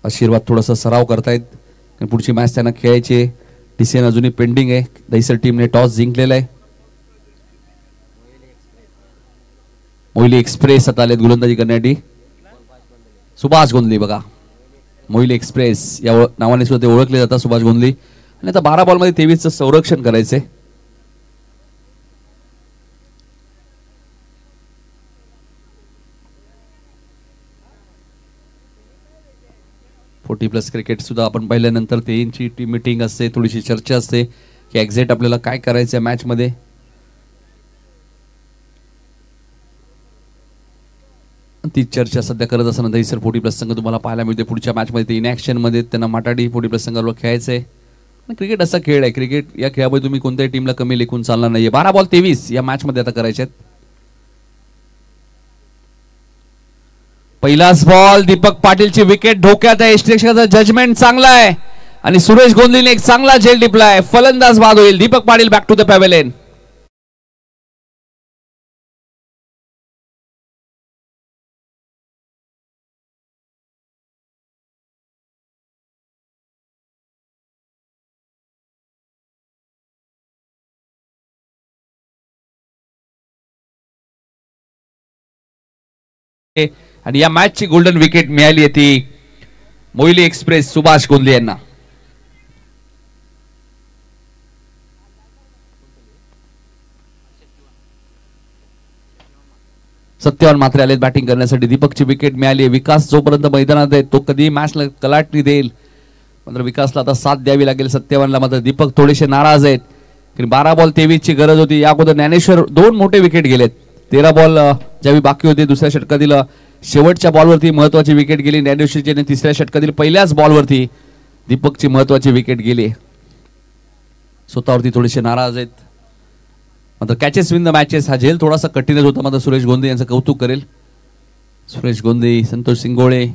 आशीर्वाद थोडासा सराव करतायत. पुढची मॅच त्यांना खेळायची. डिसिजन अजूनही पेंडिंग आहे. दहिसर टीमने टॉस जिंकलेला आहे. मोहिली एक्सप्रेस आता आलेत गोलंदाजी करण्यासाठी. सुभाष गोंधली बघा, मोहिली एक्सप्रेस या नावाने सुद्धा ते ओळखले जातात सुभाष गोंधली. आणि आता 12 बॉल मध्ये 23चं संरक्षण करायचंय. प्लस क्रिकेट सुद्धा आपण पाहिल्यानंतर त्यांची टीम मीटिंग असते, थोडीशी चर्चा असते की एक्झॅक्ट आपल्याला काय करायचं मॅच मध्ये. ती चर्चा सध्या करत असताना दहिसर 40+ संघ तुम्हाला पाहायला मिळते. पुढच्या मॅच मध्ये ते इन ऍक्शन मध्ये त्यांना माटाडी 40+ संघावर खेळायचंय. क्रिकेट असा खेळ आहे. क्रिकेट या खेळामध्ये तुम्ही कोणत्याही टीमला कमी लेखून चालणार नाहीये. 12 बॉल 23 या मॅच मध्ये आता करायचे आहेत. पहिलाच बॉल, दीपक पाटीलची विकेट धोक्यात आहे. यष्टीरक्षकाचा जजमेंट चांगला आहे आणि सुरेश गोंधलीने एक चांगला झेल टिपलाय. फलंदाज बाद होईल. Deepak Patil back to the pavilion. आणि या मॅचची गोल्डन विकेट मिळाली ती मोहिली एक्सप्रेस सुभाष गोंधले यांना. सत्यवान मात्र आलेत बॅटिंग करण्यासाठी. दीपकची विकेट मिळाली. विकास जोपर्यंत मैदानात आहे तो कधी मॅचला कलाटणी देईल, मात्र विकासला आता साथ द्यावी लागेल सत्यवानला. मात्र दीपक थोडेसे नाराज आहेत. 12 बॉल 23 ची गरज होती. या अगोदर ज्ञानेश्वर 2 मोठे विकेट गेलेत. 13 बॉल ज्यावेळी बाकी होते दुसऱ्या षटकातील शेवटच्या बॉलवरती महत्वाची विकेट गेली ज्ञानेश्वरची, आणि तिसऱ्या षटकातील पहिल्याच बॉलवरती दीपकची महत्वाची विकेट गेली. स्वतःवरती थोडेसे नाराज आहेत. मात्र कॅचेस विन द मॅचेस हा झेल थोडासा कठीणच होता. मात्र सुरेश गोंदे यांचं कौतुक करेल. सुरेश गोंदे, संतोष सिंगोळे,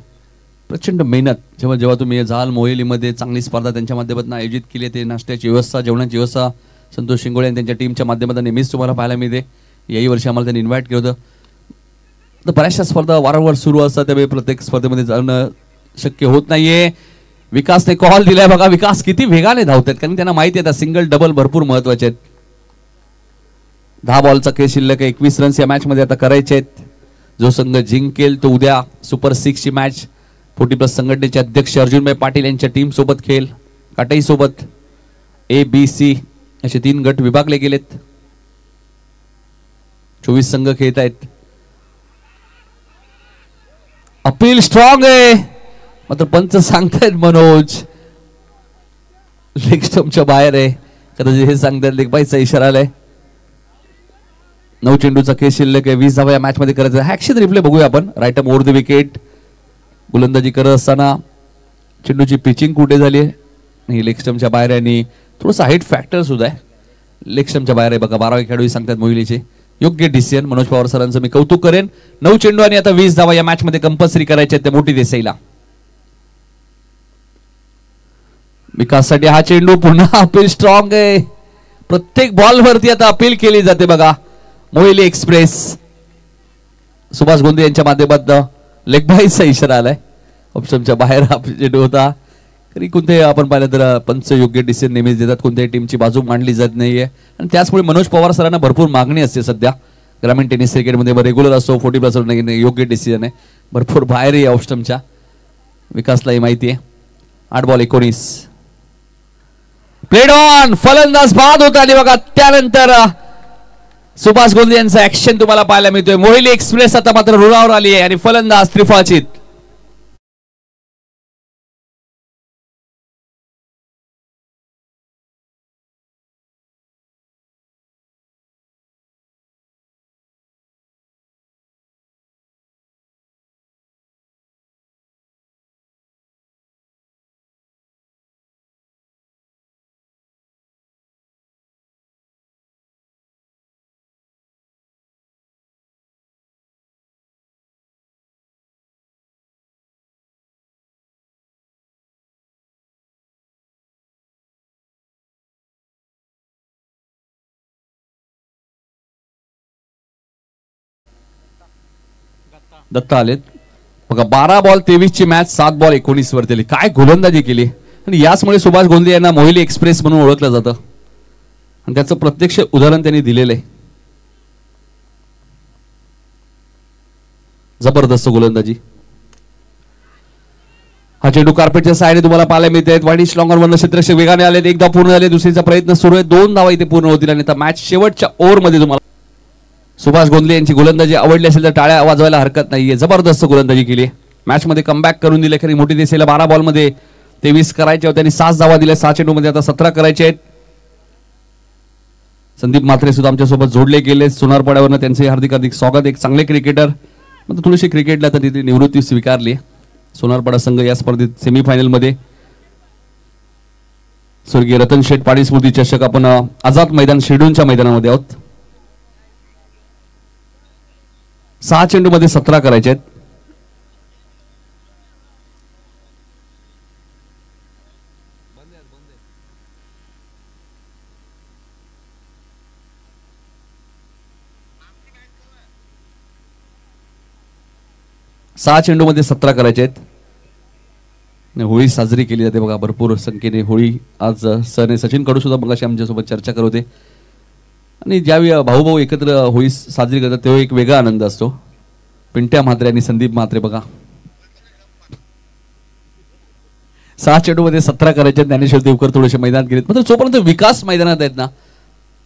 प्रचंड मेहनत. जेव्हा तुम्ही जाल मोहिलीमध्ये चांगली स्पर्धा त्यांच्या माध्यमातून आयोजित केली आहे. ते नाश्त्याची व्यवस्था, जेवणाची व्यवस्था संतोष शिंगोळे आणि त्यांच्या टीमच्या माध्यमातून नेहमीच तुम्हाला पाहायला मिळते. याही वर्षी आम्हाला त्यांनी इन्व्हाइट केलं होतं. तर बऱ्याचशा स्पर्धा वारंवार सुरू असतात, त्यामुळे प्रत्येक स्पर्धेमध्ये जाणं शक्य होत नाहीये. विकासने कॉल दिलाय बघा. विकास किती वेगाने धावतात, कारण त्यांना माहिती आहे सिंगल डबल भरपूर महत्वाचे आहेत. 10 बॉलचा खेळ शिल्लक आहे. 21 रन्स या मॅच मध्ये आता करायचे आहेत. जो संघ जिंकेल तो उद्या सुपर 6 ची मॅच 40+ संघटनेचे अध्यक्ष अर्जुनभाई पाटील यांच्या टीम सोबत खेळ. काटाई सोबत ABC असे 3 गट विभागले गेलेत. 24 संघ खेळत आहेत. अपील स्ट्रॉंग आहे, मात्र पंच सांगतायत मनोज लेग स्टंपच्या बाहेर आहे. कदाचित हे सांगतायत लेग बाईचा इशारा आलाय. 9 चेंडूचा खेळ शिल्लक आहे. 20 धावा या मॅच मध्ये करायचं. ऍक्शन रिप्ले बघूया आपण. Right up over the wicket गोलंदाजी करत असताना चेंडूची पिचिंग कुठे झाली आहे, लेग स्टंपच्या बाहेर आहे आणि थोडासा हाईट फॅक्टर सुद्धा आहे. लेग स्टंपच्या बाहेर आहे बघा. 12 खेळाडू सांगतात मोहिलीचे. योग्य डिसिजन मनोज पवार सरांचं मी कौतुक करेन. 9 चेंडू आणि आता 20 धावा या मॅच मध्ये कंपल्सरी करायचे आहेत त्या मोठी देसाईला. विकाससाठी हा चेंडू पुन्हा अपील स्ट्रॉंग आहे. प्रत्येक बॉल वरती आता अपील केली जाते बघा. मोहिली एक्सप्रेस सुभाष गोंदे यांच्या माध्यमातून लेग बाईचा इशारा आलाय. ऑप्शनच्या बाहेर हा चेंडू होता. तरी कोणते आपण पाहिलं तर पंच योग्य डिसिजन नेहमीच देतात. कोणत्याही टीमची बाजू मांडली जात नाहीये आणि त्याचमुळे मनोज पवार सरांना भरपूर मागणी असते सध्या. ग्रामीण टेनिस क्रिकेटमध्ये रेग्युलर असो 40+ योग्य डिसिजन आहे. भरपूर बाहेर आहे ऑप्शनच्या. विकासलाही माहिती आहे. 8 बॉल 19 प्लेड ऑन. फलंदाज बाद होता आणि बघा त्यानंतर सुभाष गोंदे यांचं ऍक्शन तुम्हाला पाहायला मिळतोय. मोहिली एक्सप्रेस आता मात्र रुळावर आली आहे आणि फलंदाज त्रिफळाचीत. दत्ता आलेत बघा. 12 बॉल 23 ची मॅच 7 बॉल 19 वर दिली. काय गोलंदाजी केली आणि याचमुळे सुभाष गोंदे यांना मोहिली एक्सप्रेस म्हणून ओळखलं जातं आणि त्याचं प्रत्यक्ष उदाहरण त्यांनी दिलेलं आहे. जबरदस्त गोलंदाजी. हा चेंडू कार्पेटच्या साईडने तुम्हाला पाहायला मिळते. वाईडिश लॉंगर वरनं क्षेत्ररक्षक वेगाने आले. एकदा पूर्ण झाले. दुसरीचा प्रयत्न सुरू आहे. 2 धावा इथे पूर्ण होतील आणि आता मॅच शेवटच्या ओव्हर मध्ये तुम्हाला सुभाष गोंदे यांची गोलंदाजी आवडली असेल तर टाळ्या वाजवायला हरकत नाहीये. जबरदस्त गोलंदाजी केली. मॅच मध्ये कमबॅक करून दिले. खरी मोठी देसाईला 12 बॉल मध्ये 23 करायचे होते आणि 6 धावा दिल्या. 6 चेंडू मध्ये आता 17 करायचे आहेत. संदीप म्हात्रे सुद्धा आमच्या सोबत जोडले गेले. सोनारपाड्यावरनं त्यांचे हार्दिक हार्दिक स्वागत. एक चांगले क्रिकेटर, म्हणजे थोडीशी क्रिकेटला तर तिथे निवृत्ती स्वीकारली. सोनारपाडा संघ या स्पर्धेत सेमीफायनल मध्ये स्वर्गीय रतन शेठ पाटील स्मृती चषक आपण आझाद मैदान शिर्डूनच्या मैदानामध्ये आहोत. 6 चेंडू मध्ये 17 करायचे आहेत. सहा चेंडू मध्ये 17 करायचे आहेत. होळी साजरी केली जाते बघा भरपूर संख्येने. होळी आज सर सचिन कडू सुद्धा मगाशी आमच्यासोबत चर्चा करत होते. आणि ज्यावेळी भाऊ भाऊ एकत्र होळी साजरी करतात तेव्हा एक वेगळा आनंद असतो. पिंट्या म्हात्रे आणि संदीप म्हात्रे बघा 6 चेंडू मध्ये 17 करायचे. ज्ञानेश्वर देवकर थोडेसे मैदानात गेलेत. मात्र जोपर्यंत विकास मैदानात आहेत ना,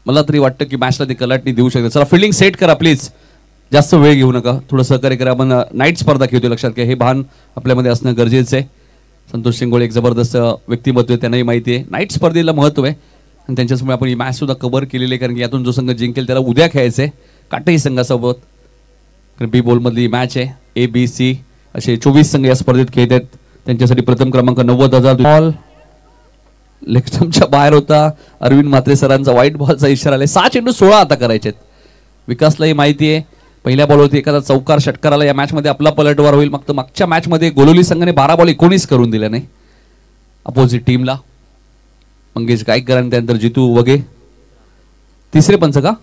मला तरी वाटतं की मॅचला ते कलाटणी देऊ शकतात. चला फिल्डिंग सेट करा प्लीज. जास्त वेळ घेऊ नका, थोडं सहकार्य करा. आपण नाईट स्पर्धा खेळतोय, लक्षात घ्या, हे भान आपल्यामध्ये असणं गरजेचं आहे. संतोष शिंगोळे एक जबरदस्त व्यक्तिमत्व आहे, त्यांनाही माहिती आहे नाईट स्पर्धेला महत्त्व आहे आणि त्यांच्यासमोर आपण ही मॅच सुद्धा कव्हर केलेली आहे, कारण की यातून जो संघ जिंकेल त्याला उद्या खेळायचं आहे काटेही संघासोबत. कारण बी बॉलमधली मॅच आहे. ABC असे 24 संघ या स्पर्धेत खेळत आहेत. त्यांच्यासाठी प्रथम क्रमांक 90,000 बॉल लेगस्टम्पच्या बाहेर होता. अरविंद म्हात्रे सरांचा व्हाईट बॉलचा इशारा आला. 6 चेंडू 16 आता करायचे आहेत. विकासलाही माहिती आहे पहिल्या बॉलवरती एखादा चौकार षटकार आला या मॅचमध्ये आपला पलटवार होईल. मग मागच्या मॅचमध्ये गोलोली संघाने 12 बॉल 19 करून दिल्या नाही अपोजिट टीमला. मंगेश गायककर आणि त्यानंतर जितू वगे तिसरे पंच का?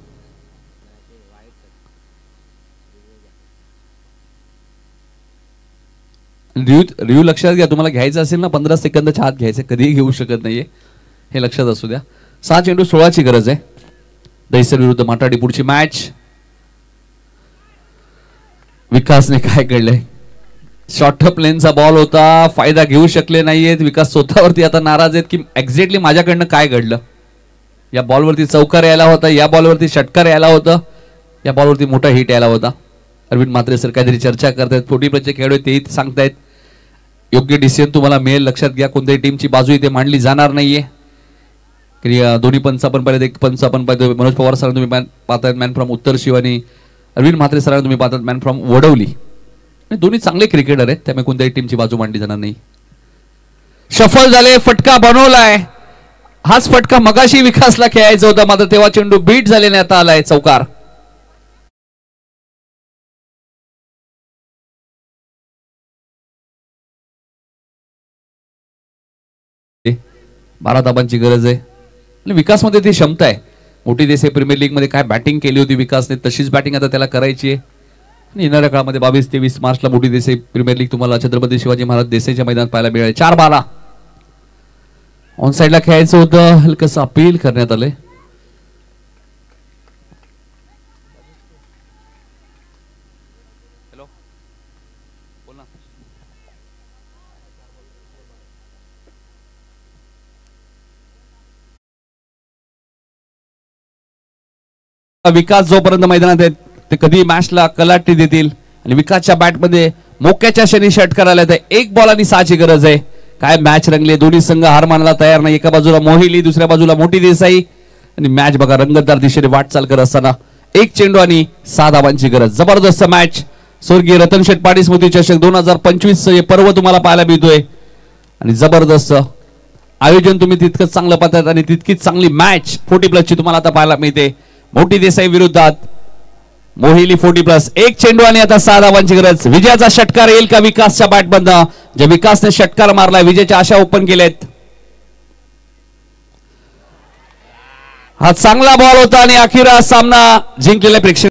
रिव्ह्यू लक्षात घ्या, तुम्हाला घ्यायचं असेल ना 15 सेकंदाच्या आत घ्यायचं, कधीही घेऊ शकत नाहीये, हे लक्षात असू द्या. 6 चेंडू 16ची गरज आहे. दहिसर विरुद्ध माटाडी पुढची मॅच. विकासने काय घडलंय, शॉर्ट प्लेनचा बॉल होता, फायदा घेऊ शकले नाहीयेत. विकास स्वतःवरती आता नाराज आहेत की एक्झॅक्टली माझ्याकडनं काय घडलं. या बॉलवरती चौकार यायला होता, या बॉलवरती षटकार यायला होतं, या बॉलवरती मोठा हिट यायला होता. अरविंद म्हात्रे सर काहीतरी चर्चा करतायत, 40+ खेळाडू तेही सांगतायत योग्य डिसिजन तुम्हाला मिळेल. लक्षात घ्या, कोणत्याही टीमची बाजू इथे मांडली जाणार नाहीये. दोन्ही पंच आपण पाहिजे, एक पंच आपण पाहिजे मनोज पवार सरांना तुम्ही पाहतायत मॅन फ्रॉम उत्तर शिवानी, अरविंद म्हात्रे सरांना तुम्ही पाहतात मॅन फ्रॉम वडवली. दोन्ही चांगले क्रिकेटर आहेत, त्यामुळे कोणत्याही टीमची बाजू मांडली जाणार नाही. शफल झाले, फटका बनवलाय. हाच फटका मगाशी विकासला खेळायचा होता, मात्र तेव्हा चेंडू बीट झालेने आता आलाय चौकार. बारा धाबांची गरज आहे आणि विकासमध्ये ती क्षमता आहे. मोठी देसाई प्रीमियर लीग मध्ये काय बॅटिंग केली होती विकासने, तशीच बॅटिंग आता त्याला करायची आहे. आणि येणाऱ्या काळामध्ये 22-23 मार्चला मोठी देसाई प्रीमियर लीग तुम्हाला छत्रपती शिवाजी महाराज देसाईच्या मैदानात पाहायला मिळेल. 4-12 ऑन साइडला खेळायचं होतं, हलकसं अपील करण्यात आलंय. विकास जोपर्यंत मैदानात आहेत ते कधी मॅचला कलाटी देतील आणि विकासच्या बॅटमध्ये मोक्याच्या शनी षटकार आला तर 1 बॉल आणि 6ची गरज आहे. काय मॅच रंगले, दोन्ही संघ हार मानायला तयार नाही. एका बाजूला मोहिली, दुसऱ्या बाजूला मोठी देसाई आणि मॅच बघा रंगतदार दिशेने वाटचाल करत असताना 1 चेंडू आणि 6 धावांची गरज. जबरदस्त मॅच. स्वर्गीय रतन शेठ पाटील स्मृती चषक 2025 हे पर्व तुम्हाला पाहायला मिळतोय आणि जबरदस्त आयोजन तुम्ही तितकंच चांगलं पाहतात आणि तितकीच चांगली मॅच 40+ ची तुम्हाला आता पाहायला मिळते. मोठी देसाई विरुद्धात मोहिली 40+. 1 चेंडू आणि आता 6 धावांची गरज. विजयाचा षटकार येईल का विकासच्या बॅटमधनं? जे विकासने षटकार मारला, विजयाच्या आशा ओपन केलेत. हा चांगला बॉल होता आणि अखेर हा सामना जिंकलेला प्रेक्षक